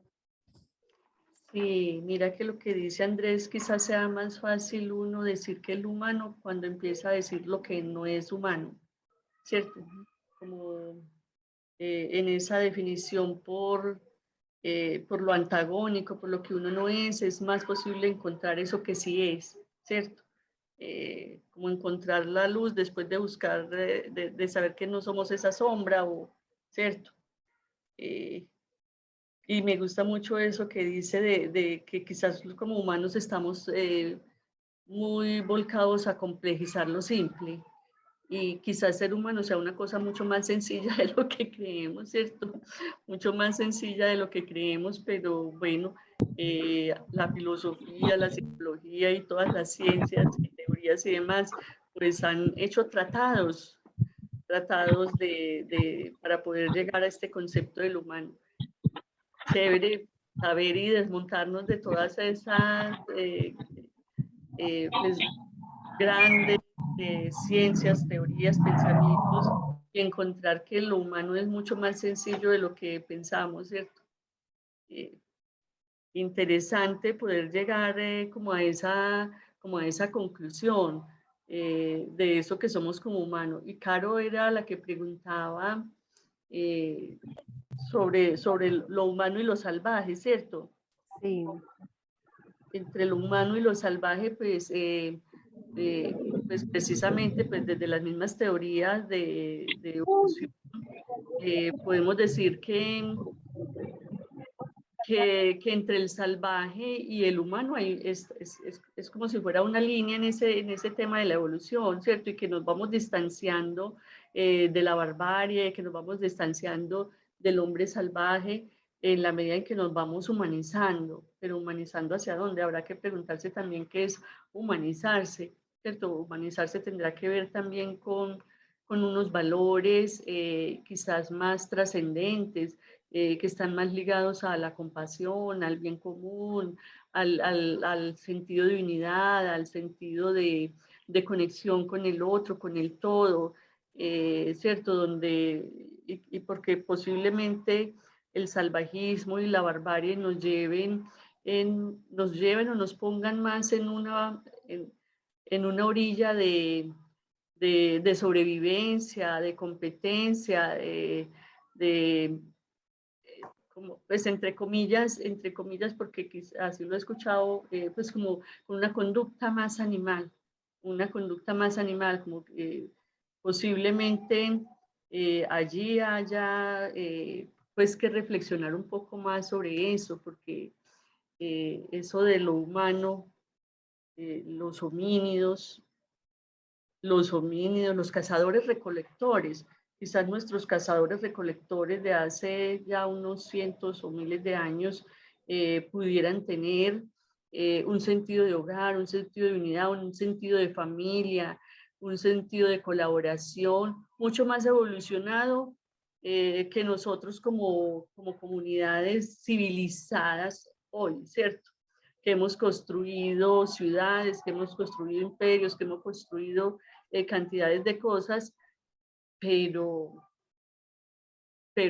Sí, mira que lo que dice Andrés quizás sea más fácil uno decir que el humano cuando empieza a decir lo que no es humano, ¿cierto? Como en esa definición por lo antagónico, por lo que uno no es más posible encontrar eso que sí es, ¿cierto? Como encontrar la luz después de buscar, de saber que no somos esa sombra, ¿cierto? Y me gusta mucho eso que dice de que quizás como humanos estamos muy volcados a complejizar lo simple. Y quizás ser humano sea una cosa mucho más sencilla de lo que creemos, ¿cierto? Mucho más sencilla de lo que creemos, pero bueno, la filosofía, la psicología y todas las ciencias y teorías y demás, pues han hecho tratados para poder llegar a este concepto del humano. Chévere saber y desmontarnos de todas esas pues, grandes ciencias, teorías, pensamientos, y encontrar que lo humano es mucho más sencillo de lo que pensamos, ¿cierto? Interesante poder llegar como a esa conclusión de eso que somos como humanos. Y Caro era la que preguntaba sobre lo humano y lo salvaje, ¿cierto? Sí. Entre lo humano y lo salvaje, pues precisamente pues desde las mismas teorías de evolución, podemos decir que entre el salvaje y el humano es como si fuera una línea en ese tema de la evolución, ¿cierto? Y que nos vamos distanciando de la barbarie, que nos vamos distanciando del hombre salvaje en la medida en que nos vamos humanizando, pero humanizando hacia dónde, habrá que preguntarse también qué es humanizarse, ¿cierto? Humanizarse tendrá que ver también con unos valores quizás más trascendentes, que están más ligados a la compasión, al bien común, al sentido de unidad, al sentido de conexión con el otro, con el todo, ¿cierto? Y porque posiblemente el salvajismo y la barbarie nos lleven o nos pongan más en una orilla de sobrevivencia, de competencia, de como, pues entre comillas, porque así lo he escuchado, pues como con una conducta más animal, como que posiblemente allí haya pues que reflexionar un poco más sobre eso, porque eso de lo humano, los cazadores recolectores, quizás nuestros cazadores recolectores de hace ya unos cientos o miles de años pudieran tener un sentido de hogar, un sentido de unidad, un sentido de familia, un sentido de colaboración mucho más evolucionado que nosotros como comunidades civilizadas hoy, ¿cierto? Que hemos construido ciudades, que hemos construido imperios, que hemos construido cantidades de cosas, pero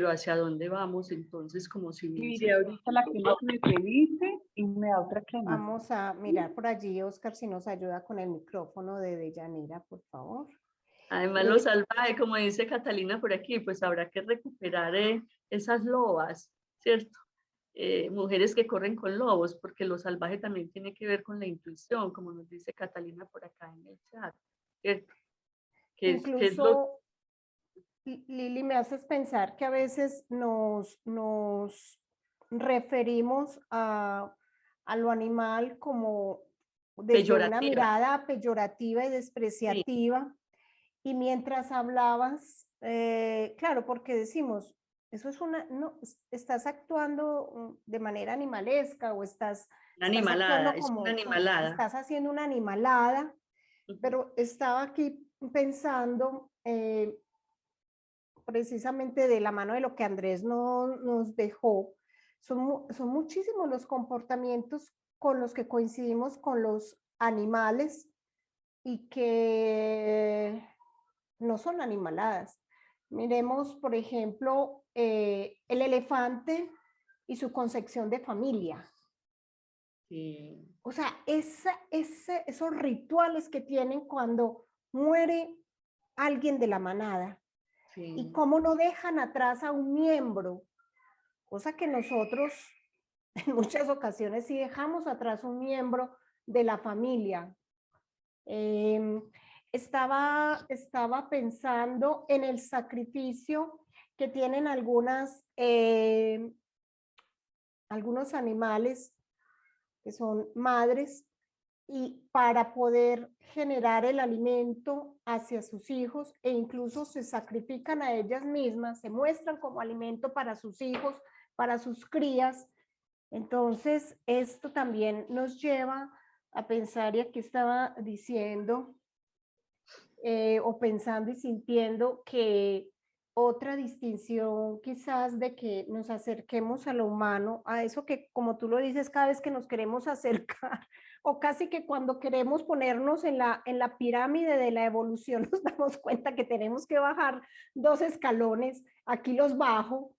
hacia dónde vamos entonces como Mire, civilización. ahorita la crema que me pediste y me da otra crema. Vamos a mirar por allí, Oscar, si nos ayuda con el micrófono de Deyanira, por favor. Además, lo salvaje, como dice Catalina por aquí, pues habrá que recuperar esas lobas, ¿cierto? Mujeres que corren con lobos, porque lo salvaje también tiene que ver con la intuición, como nos dice Catalina por acá en el chat, ¿cierto? Incluso, Lili, me haces pensar que a veces nos referimos a lo animal como desde una Peyorativa. mirada peyorativa y despreciativa. Y mientras hablabas, claro, porque decimos, eso es no, estás actuando de manera animalesca o estás Animalada, es una animalada. estás haciendo una animalada, pero estaba aquí pensando precisamente de la mano de lo que Andrés nos dejó, son muchísimos los comportamientos con los que coincidimos con los animales y que no son animaladas. Miremos, por ejemplo, el elefante y su concepción de familia. Sí. O sea, esos rituales que tienen cuando muere alguien de la manada. Sí. Y cómo no dejan atrás a un miembro, cosa que nosotros en muchas ocasiones sí dejamos atrás un miembro de la familia. Estaba pensando en el sacrificio que tienen algunos animales que son madres y para poder generar el alimento hacia sus hijos e incluso se sacrifican a ellas mismas, se muestran como alimento para sus hijos, para sus crías. Entonces, esto también nos lleva a pensar, y aquí estaba diciendo, o pensando y sintiendo que otra distinción quizás de que nos acerquemos a lo humano, a eso que como tú lo dices, cada vez que nos queremos acercar, o casi que cuando queremos ponernos en la pirámide de la evolución, nos damos cuenta que tenemos que bajar 2 escalones, aquí los bajo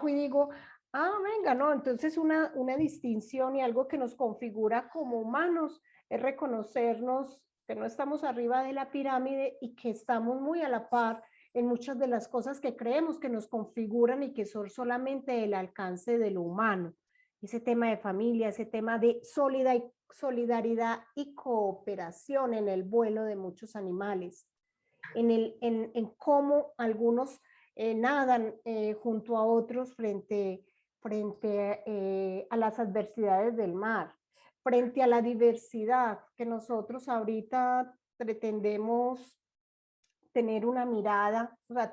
y digo, venga, no, entonces una distinción y algo que nos configura como humanos es reconocernos que no estamos arriba de la pirámide y que estamos muy a la par en muchas de las cosas que creemos que nos configuran y que son solamente el alcance de lo humano. Ese tema de familia, ese tema de solidaridad y cooperación en el vuelo de muchos animales, en cómo algunos nadan junto a otros frente a las adversidades del mar, frente a la diversidad que nosotros ahorita pretendemos tener una mirada, o sea,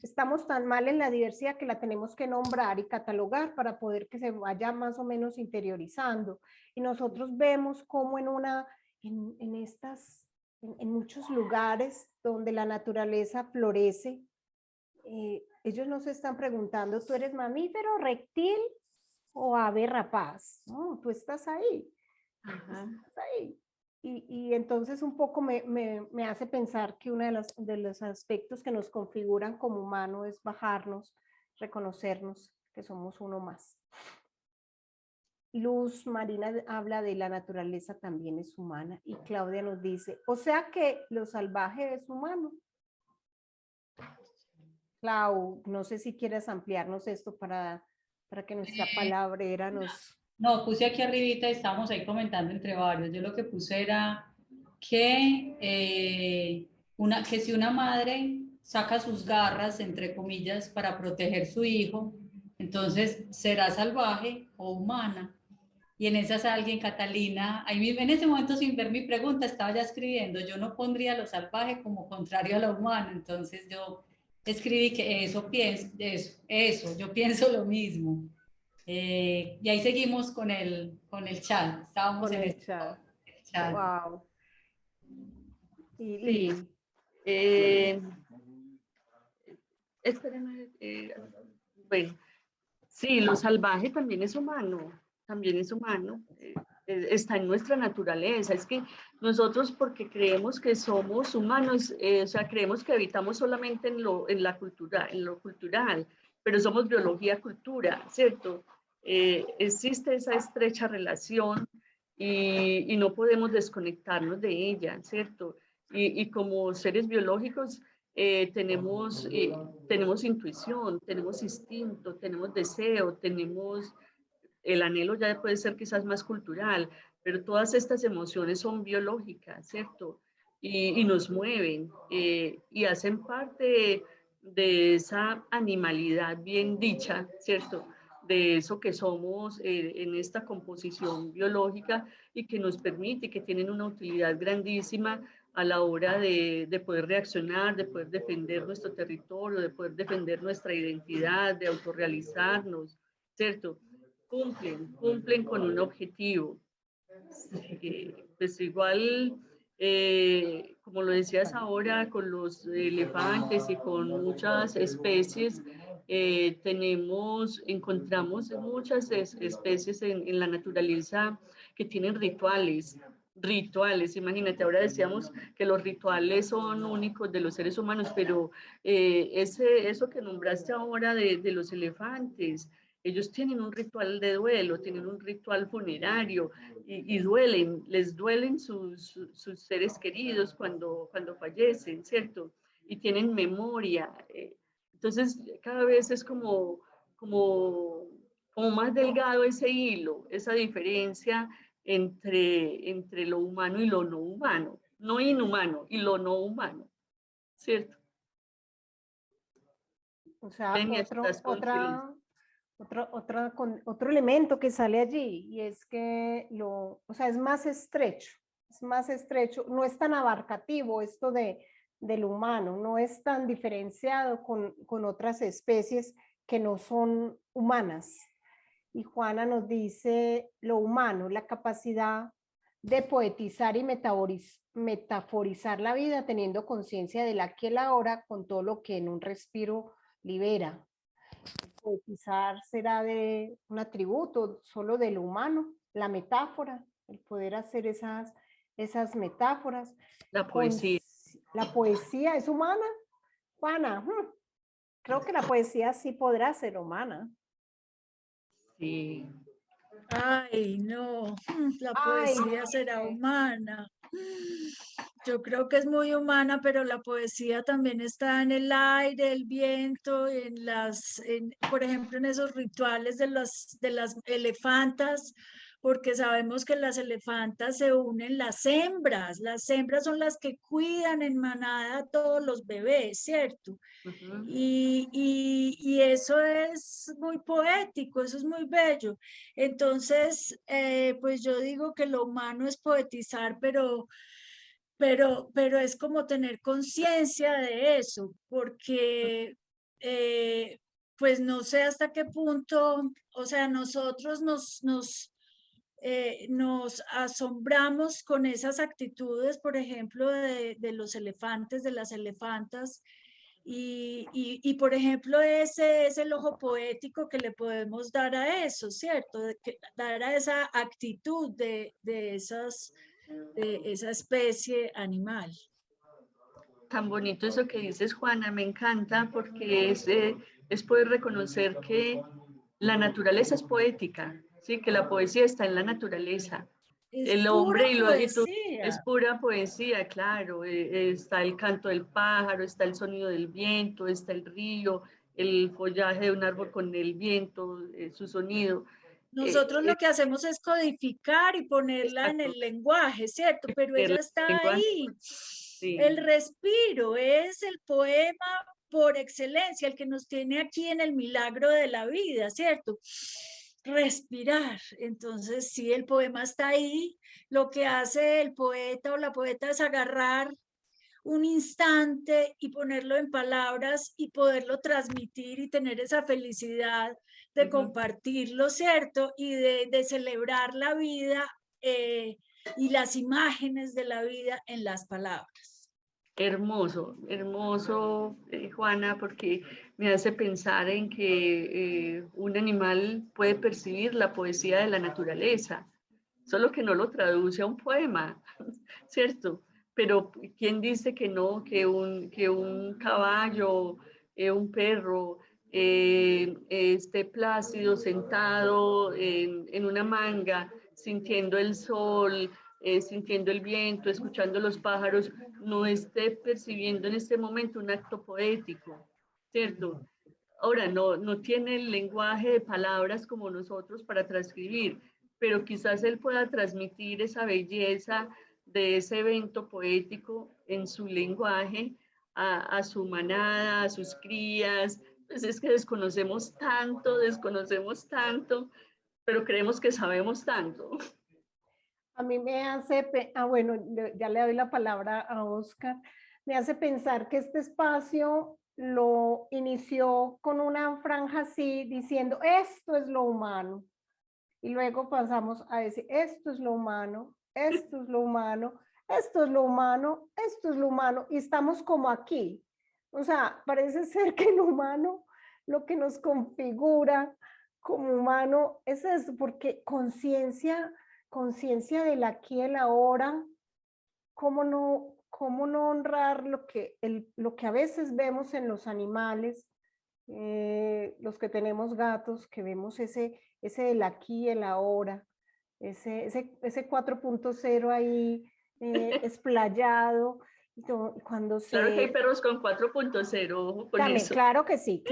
estamos tan mal en la diversidad que la tenemos que nombrar y catalogar para poder que se vaya más o menos interiorizando. Y nosotros vemos cómo en muchos lugares donde la naturaleza florece, ellos nos están preguntando, ¿tú eres mamífero, reptil o ave rapaz? No, tú estás ahí. Ajá. Estás ahí. Y entonces un poco me hace pensar que uno de los aspectos que nos configuran como humano es bajarnos, reconocernos que somos uno más. Luz Marina habla de la naturaleza también es humana y Claudia nos dice, o sea que lo salvaje es humano. Clau, no sé si quieres ampliarnos esto para que nuestra palabrera nos... No, puse aquí arribita y estábamos ahí comentando entre varios. Yo lo que puse era que, que si una madre saca sus garras, entre comillas, para proteger su hijo, entonces será salvaje o humana. Y en esas alguien, Catalina, ahí en ese momento sin ver mi pregunta estaba ya escribiendo, yo no pondría lo salvaje como contrario a lo humano, entonces yo escribí que yo pienso lo mismo. Y ahí seguimos con el chat. Estábamos con en el chat. Wow. Sí. Espérenme. Bueno, sí, lo salvaje también es humano. También es humano. Está en nuestra naturaleza. Es que nosotros, porque creemos que somos humanos, o sea, creemos que habitamos solamente en lo cultural, pero somos biología, cultura, ¿cierto? Existe esa estrecha relación y no podemos desconectarnos de ella, ¿cierto? Y como seres biológicos tenemos intuición, tenemos instinto, tenemos deseo, tenemos el anhelo ya puede ser quizás más cultural, pero todas estas emociones son biológicas, ¿cierto? Y nos mueven y hacen parte de esa animalidad bien dicha, ¿cierto? de eso que somos en esta composición biológica y que nos permite, que tienen una utilidad grandísima a la hora de poder reaccionar, de poder defender nuestro territorio, de poder defender nuestra identidad, de autorrealizarnos, ¿cierto? Cumplen con un objetivo. Pues igual, como lo decías ahora, con los elefantes y con muchas especies, encontramos muchas especies en la naturaleza que tienen rituales. Imagínate, ahora decíamos que los rituales son únicos de los seres humanos, pero eso que nombraste ahora de los elefantes, ellos tienen un ritual de duelo, tienen un ritual funerario y les duelen sus seres queridos cuando fallecen, ¿cierto? Y tienen memoria. Entonces, cada vez es como más delgado ese hilo, esa diferencia entre lo humano y lo no humano, no inhumano y lo no humano, ¿cierto? O sea, Benia, estás con silencio. otro elemento que sale allí y es que o sea, es más estrecho, no es tan abarcativo esto del humano, no es tan diferenciado con otras especies que no son humanas. Y Juana nos dice lo humano, la capacidad de poetizar y metaforizar la vida teniendo conciencia del aquí y el ahora con todo lo que en un respiro libera. Poetizar será de un atributo solo del humano, la metáfora, el poder hacer esas metáforas. La poesía. La poesía es humana, Juana. Creo que la poesía sí podrá ser humana. Sí. Ay, no, la poesía será humana. Yo creo que es muy humana, pero la poesía también está en el aire, el viento, por ejemplo, en esos rituales de las elefantas, porque sabemos que las elefantas se unen las hembras son las que cuidan en manada a todos los bebés, ¿cierto? Uh-huh. Y eso es muy poético, eso es muy bello. Entonces, pues yo digo que lo humano es poetizar, pero es como tener conciencia de eso, porque pues no sé hasta qué punto, o sea, nosotros nos asombramos con esas actitudes, por ejemplo, de los elefantes, de las elefantas, y por ejemplo, ese es el ojo poético que le podemos dar a eso, ¿cierto? Dar a esa actitud de esa especie animal. Tan bonito eso que dices, Juana, me encanta porque es poder reconocer que la naturaleza es poética, ¿sí? Que la poesía está en la naturaleza. El hombre y es pura poesía, claro. Está el canto del pájaro, está el sonido del viento, está el río, el follaje de un árbol con el viento, su sonido. Nosotros lo que hacemos es codificar y ponerla en el lenguaje, ¿cierto? Pero ella está ahí. Sí. El respiro es el poema por excelencia, el que nos tiene aquí en el milagro de la vida, ¿cierto? Respirar. Entonces, sí, el poema está ahí. Lo que hace el poeta o la poeta es agarrar un instante y ponerlo en palabras y poderlo transmitir y tener esa felicidad de compartirlo, ¿cierto? Y de celebrar la vida y las imágenes de la vida en las palabras. Hermoso, hermoso, Juana, porque me hace pensar en que un animal puede percibir la poesía de la naturaleza, solo que no lo traduce a un poema, ¿cierto? Pero ¿quién dice que no? Que un caballo, un perro, esté plácido, sentado en una manga, sintiendo el sol, sintiendo el viento, escuchando los pájaros, no esté percibiendo en este momento un acto poético, ¿cierto? Ahora, no tiene el lenguaje de palabras como nosotros para transcribir, pero quizás él pueda transmitir esa belleza de ese evento poético en su lenguaje a su manada, a sus crías, Pues es que desconocemos tanto, pero creemos que sabemos tanto. A mí me hace, bueno, ya le doy la palabra a Oscar, me hace pensar que este espacio lo inició con una franja así diciendo, esto es lo humano. Y luego pasamos a decir, esto es lo humano, esto es lo humano, esto es lo humano, esto es lo humano. Y estamos como aquí. O sea, parece ser que lo humano, lo que nos configura como humano es esto, porque conciencia del aquí y el ahora, cómo no honrar lo que a veces vemos en los animales, los que tenemos gatos, que vemos ese del aquí y el ahora, ese 4.0 ahí explayado, cuando Claro que hay se... perros con 4.0 con También, eso. claro que sí,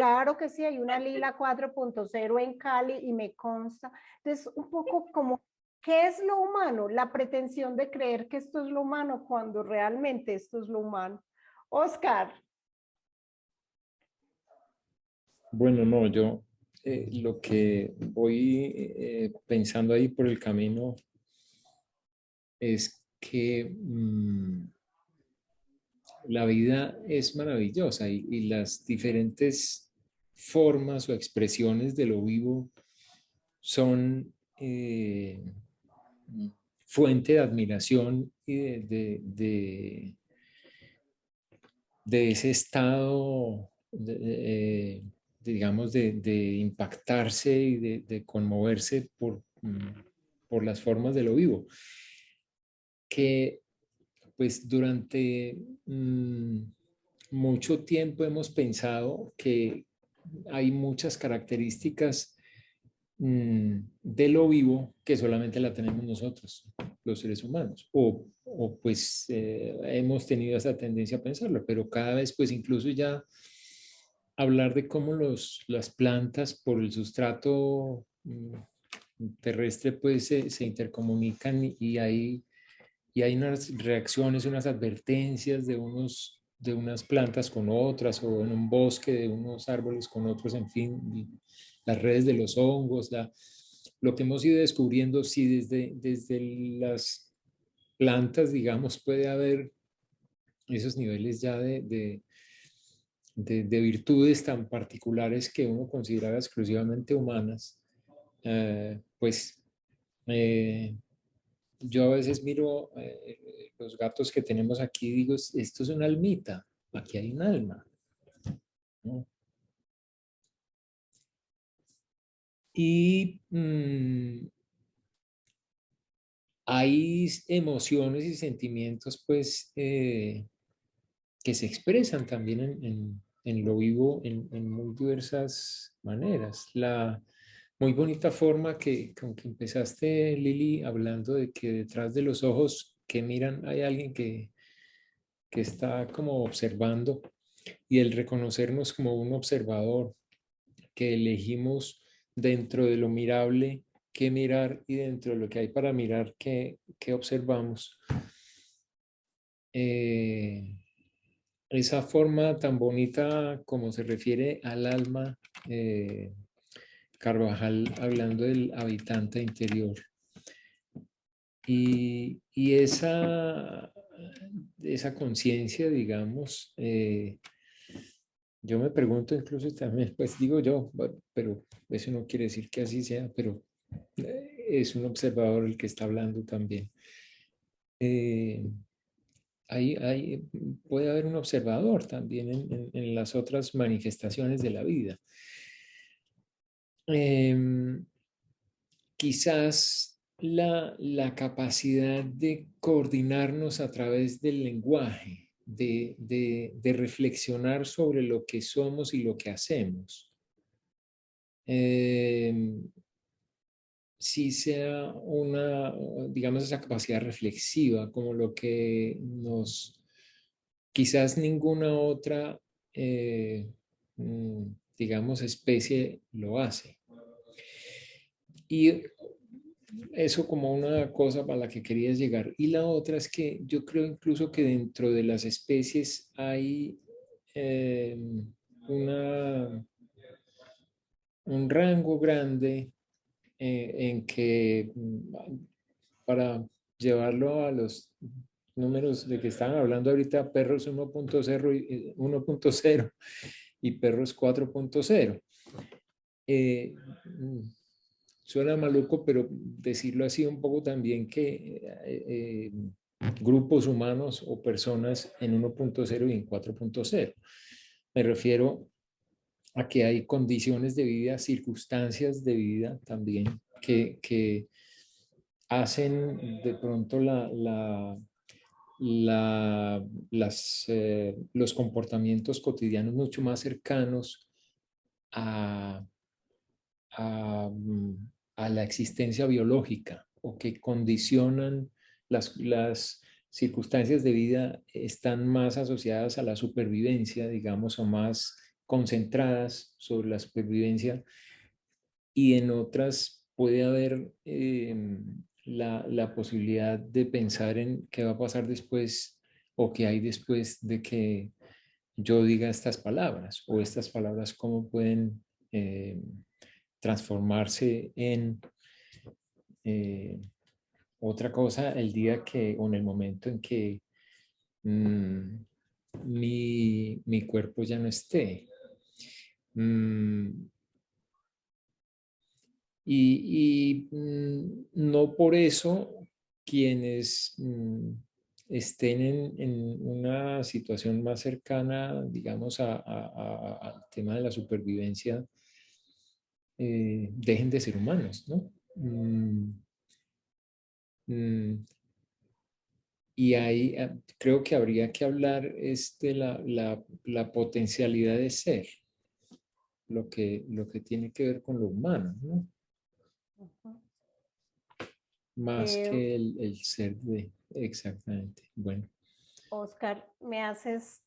hay una Lila 4.0 en Cali y me consta. Entonces, un poco como, ¿qué es lo humano? La pretensión de creer que esto es lo humano cuando realmente esto es lo humano. Oscar. Bueno, no, yo lo que voy pensando ahí por el camino es que la vida es maravillosa y las diferentes formas o expresiones de lo vivo son fuente de admiración y de ese estado, digamos, de impactarse y de conmoverse por las formas de lo vivo. Que pues durante mucho tiempo hemos pensado que hay muchas características de lo vivo que solamente la tenemos nosotros, los seres humanos, o pues hemos tenido esa tendencia a pensarlo, pero cada vez pues incluso ya hablar de cómo las plantas por el sustrato terrestre pues se intercomunican y hay unas reacciones, unas advertencias de unas plantas con otras o en un bosque de unos árboles con otros, en fin, las redes de los hongos, lo que hemos ido descubriendo, sí, desde las plantas, digamos, puede haber esos niveles ya de virtudes tan particulares que uno consideraba exclusivamente humanas, pues yo a veces miro los gatos que tenemos aquí y digo, esto es una almita, aquí hay un alma, ¿no? Y hay emociones y sentimientos, pues, que se expresan también en lo vivo en muy diversas maneras. La muy bonita forma con que empezaste, Lili, hablando de que detrás de los ojos que miran hay alguien que está como observando y el reconocernos como un observador, que elegimos dentro de lo mirable qué mirar y dentro de lo que hay para mirar qué observamos. Esa forma tan bonita como se refiere al alma, Carvajal hablando del habitante interior. Y esa conciencia, digamos, yo me pregunto incluso también, pues digo yo, pero eso no quiere decir que así sea, pero es un observador el que está hablando también. Puede haber un observador también en las otras manifestaciones de la vida. Quizás la capacidad de coordinarnos a través del lenguaje, de reflexionar sobre lo que somos y lo que hacemos. Sí sea digamos, esa capacidad reflexiva, como lo que quizás ninguna otra, digamos, especie lo hace. Y eso como una cosa para la que querías llegar. Y la otra es que yo creo incluso que dentro de las especies hay una un rango grande en que para llevarlo a los números de que estaban hablando ahorita, perros 1.0 y perros 4.0. Suena maluco, pero decirlo así un poco también que grupos humanos o personas en 1.0 y en 4.0. Me refiero a que hay condiciones de vida, circunstancias de vida también que hacen de pronto los comportamientos cotidianos mucho más cercanos a, a, a la existencia biológica o que condicionan las circunstancias de vida están más asociadas a la supervivencia, digamos, o más concentradas sobre la supervivencia, y en otras puede haber la posibilidad de pensar en qué va a pasar después o qué hay después de que yo diga estas palabras, o estas palabras cómo pueden transformarse en otra cosa el día que, o en el momento en que mi cuerpo ya no esté. No por eso quienes estén en una situación más cercana, digamos, al tema de la supervivencia, dejen de ser humanos, ¿no? Y ahí creo que habría que hablar de la potencialidad de ser, lo que tiene que ver con lo humano, ¿no? Más que el ser de, exactamente. Bueno. Oscar, me haces,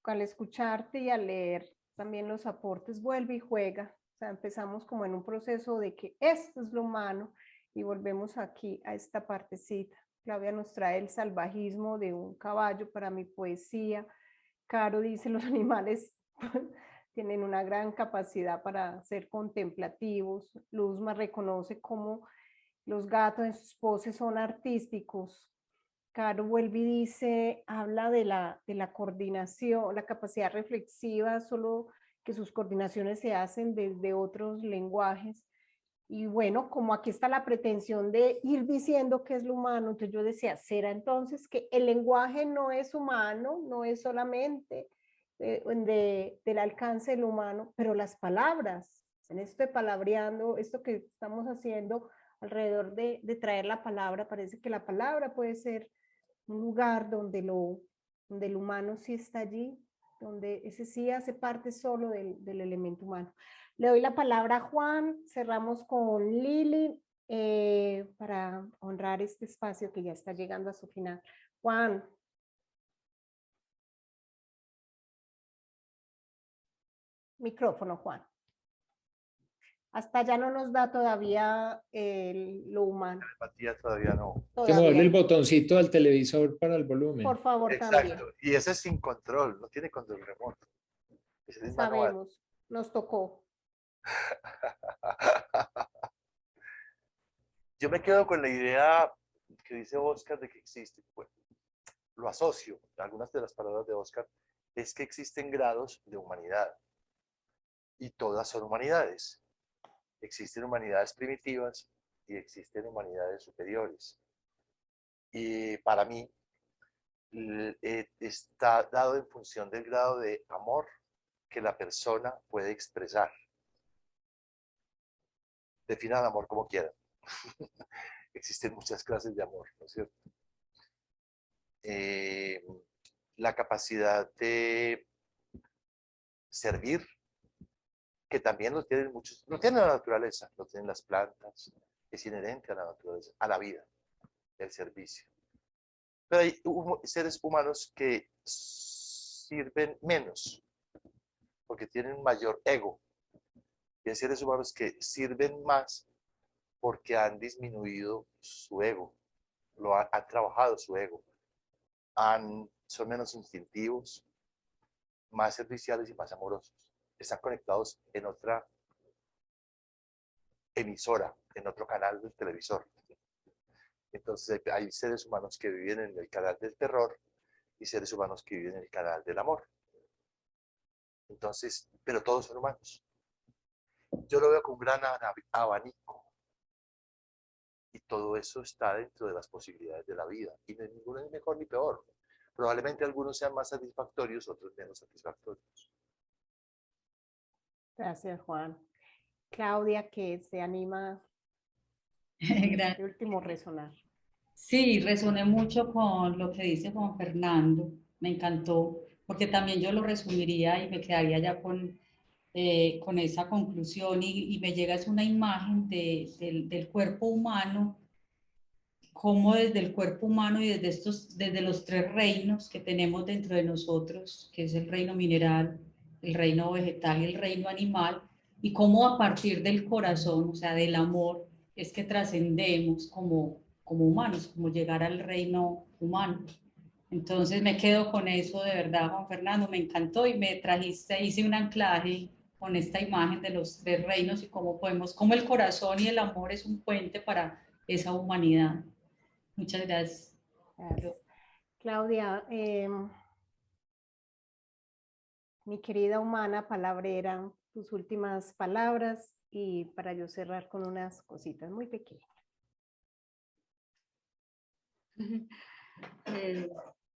al escucharte y al leer también los aportes, vuelve y juega. O sea, empezamos como en un proceso de que esto es lo humano y volvemos aquí a esta partecita. Claudia nos trae el salvajismo de un caballo para mi poesía. Caro dice, los animales tienen una gran capacidad para ser contemplativos. Luzma reconoce cómo los gatos en sus poses son artísticos. Caro vuelve y dice, habla de la coordinación, la capacidad reflexiva, solo que sus coordinaciones se hacen desde otros lenguajes. Y bueno, como aquí está la pretensión de ir diciendo que es lo humano, entonces yo decía, ¿será entonces que el lenguaje no es humano, no es solamente del alcance del humano, pero las palabras, en esto de palabreando, esto que estamos haciendo alrededor de traer la palabra, parece que la palabra puede ser un lugar donde el humano sí está allí, donde ese sí hace parte solo del elemento humano. Le doy la palabra a Juan, cerramos con Lili para honrar este espacio que ya está llegando a su final. Juan. Micrófono, Juan. Hasta ya no nos da todavía lo humano. La empatía todavía no. Que moverle el botoncito al televisor para el volumen. Por favor, exacto. también. Y ese es sin control, no tiene control remoto. Ese es sabemos, nos tocó. Yo me quedo con la idea que dice Oscar de que existe, bueno, lo asocio, algunas de las palabras de Oscar, es que existen grados de humanidad y todas son humanidades. Existen humanidades primitivas y existen humanidades superiores. Y para mí está dado en función del grado de amor que la persona puede expresar. Definan amor como quieran. Existen muchas clases de amor, ¿no es cierto? La capacidad de servir, que también lo tienen muchos, lo tiene la naturaleza, lo tienen las plantas, es inherente a la naturaleza, a la vida, el servicio. Pero hay seres humanos que sirven menos, porque tienen mayor ego. Y hay seres humanos que sirven más porque han disminuido su ego, han trabajado su ego, son menos instintivos, más serviciales y más amorosos. Están conectados en otra emisora en otro canal del televisor. Entonces hay seres humanos que viven en el canal del terror y seres humanos que viven en el canal del amor. Entonces, pero todos son humanos. Yo lo veo con un gran abanico. Y todo eso está dentro de las posibilidades de la vida. Y ninguno es mejor ni peor. Probablemente algunos sean más satisfactorios, otros menos satisfactorios. Gracias, Juan. Claudia, que se anima Gracias. este último resonar. Sí, resoné mucho con lo que dice Juan Fernando, me encantó, porque también yo lo resumiría y me quedaría ya con esa conclusión y me llega es una imagen del cuerpo humano, como desde el cuerpo humano y desde los tres reinos que tenemos dentro de nosotros, que es el reino mineral, el reino vegetal y el reino animal, y cómo a partir del corazón, o sea, del amor, es que trascendemos como humanos, como llegar al reino humano. Entonces me quedo con eso, de verdad, Juan Fernando, me encantó y me trajiste, hice un anclaje con esta imagen de los tres reinos y cómo el corazón y el amor es un puente para esa humanidad. Muchas gracias. Gracias. Claudia, mi querida humana palabrera, tus últimas palabras y para yo cerrar con unas cositas muy pequeñas.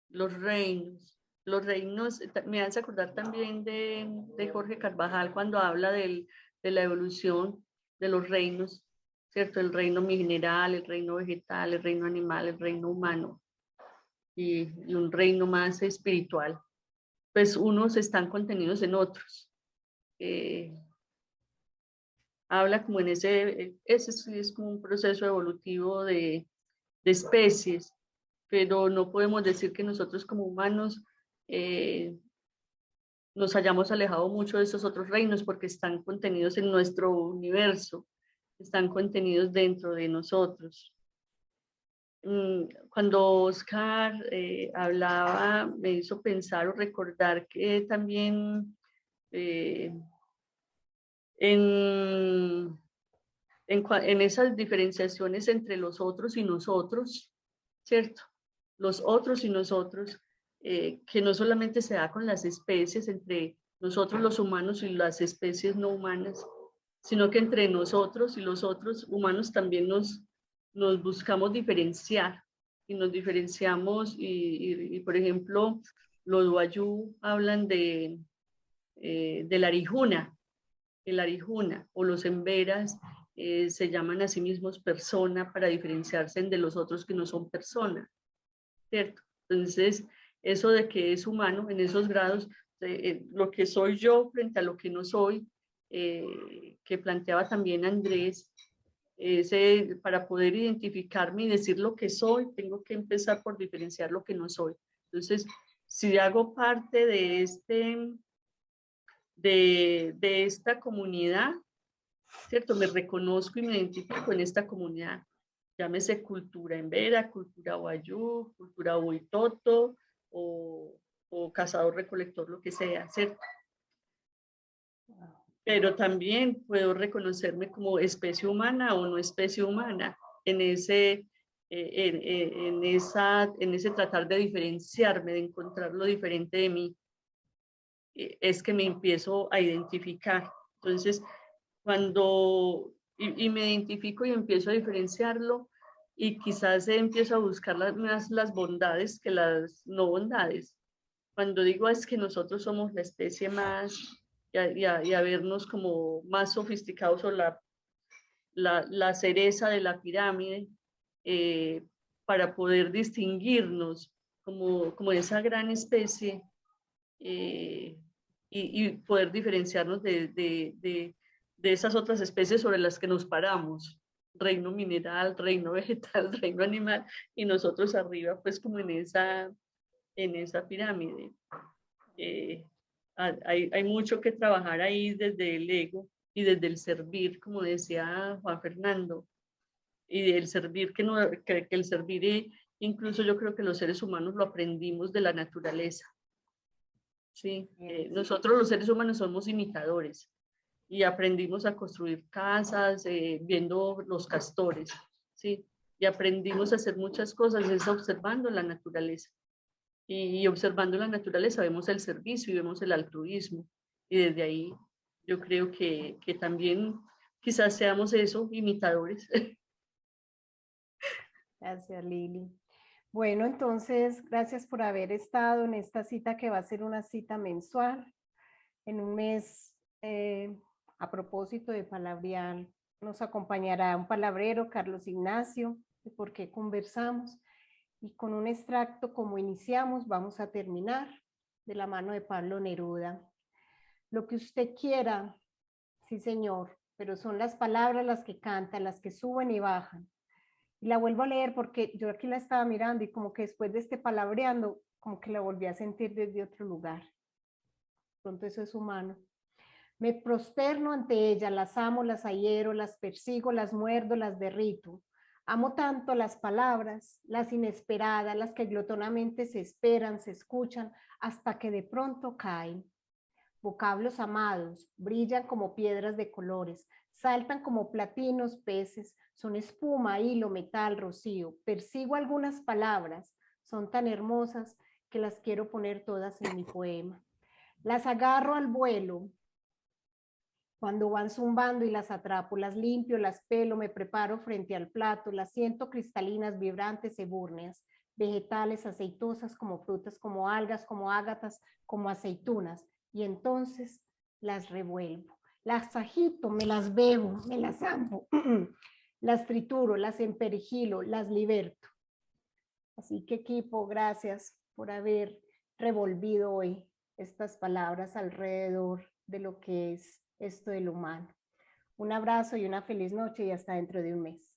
Los reinos, me hace acordar también de Jorge Carvajal cuando habla de la evolución de los reinos, ¿cierto? El reino mineral, el reino vegetal, el reino animal, el reino humano y un reino más espiritual. Pues unos están contenidos en otros. Habla como en ese es como un proceso evolutivo de especies, pero no podemos decir que nosotros como humanos nos hayamos alejado mucho de esos otros reinos porque están contenidos en nuestro universo, están contenidos dentro de nosotros. Cuando Oscar hablaba, me hizo pensar o recordar que también en esas diferenciaciones entre los otros y nosotros, ¿cierto? Los otros y nosotros, que no solamente se da con las especies, entre nosotros los humanos y las especies no humanas, sino que entre nosotros y los otros humanos también nos buscamos diferenciar y nos diferenciamos y por ejemplo, los wayuu hablan de la arijuna, el arijuna o los emberas se llaman a sí mismos persona para diferenciarse de los otros que no son persona, ¿cierto? Entonces, eso de que es humano en esos grados, lo que soy yo frente a lo que no soy, que planteaba también Andrés, para poder identificarme y decir lo que soy, tengo que empezar por diferenciar lo que no soy. Entonces, si hago parte de esta comunidad, ¿cierto? Me reconozco y me identifico en esta comunidad. Llámese cultura embera, cultura wayuu, cultura huitoto o cazador-recolector, lo que sea, ¿cierto? Pero también puedo reconocerme como especie humana o no especie humana en ese tratar de diferenciarme, de encontrar lo diferente de mí. Es que me empiezo a identificar. Entonces, cuando me identifico y empiezo a diferenciarlo y quizás empiezo a buscar más las bondades que las no bondades. Cuando digo es que nosotros somos la especie más y a vernos como más sofisticados o la cereza de la pirámide para poder distinguirnos como esa gran especie y poder diferenciarnos de esas otras especies sobre las que nos paramos, reino mineral, reino vegetal, reino animal, y nosotros arriba, pues como en esa pirámide. Hay mucho que trabajar ahí desde el ego y desde el servir, como decía Juan Fernando, y del servir, que el servir, incluso yo creo que los seres humanos lo aprendimos de la naturaleza. Sí, nosotros los seres humanos somos imitadores. y aprendimos a construir casas, viendo los castores, ¿sí? Y aprendimos a hacer muchas cosas, es observando la naturaleza. Y observando la naturaleza vemos el servicio y vemos el altruismo. Y desde ahí yo creo que también quizás seamos eso, imitadores. Gracias, Lili. Bueno, entonces, gracias por haber estado en esta cita que va a ser una cita mensual. En un mes, a propósito de Palabrial, nos acompañará un palabrero, Carlos Ignacio, de por qué conversamos. Y con un extracto, como iniciamos, vamos a terminar de la mano de Pablo Neruda. Lo que usted quiera, sí señor, pero son las palabras las que cantan, las que suben y bajan. Y la vuelvo a leer porque yo aquí la estaba mirando y como que después de este palabreando, como que la volví a sentir desde otro lugar. Pronto eso es humano. Me prosterno ante ella, las amo, las hiero, las persigo, las muerdo, las derrito. Amo tanto las palabras, las inesperadas, las que glotonamente se esperan, se escuchan, hasta que de pronto caen. Vocablos amados, brillan como piedras de colores, saltan como platinos peces, son espuma, hilo, metal, rocío. Persigo algunas palabras, son tan hermosas que las quiero poner todas en mi poema. Las agarro al vuelo, cuando van zumbando y las atrapo, las limpio, las pelo, me preparo frente al plato, las siento cristalinas, vibrantes, ebúrneas, vegetales, aceitosas como frutas, como algas, como ágatas, como aceitunas, y entonces las revuelvo, las agito, me las bebo, me las zampo, las trituro, las emperigilo, las liberto. Así que equipo, gracias por haber revolvido hoy estas palabras alrededor de lo que es esto del humano. Un abrazo y una feliz noche y hasta dentro de un mes.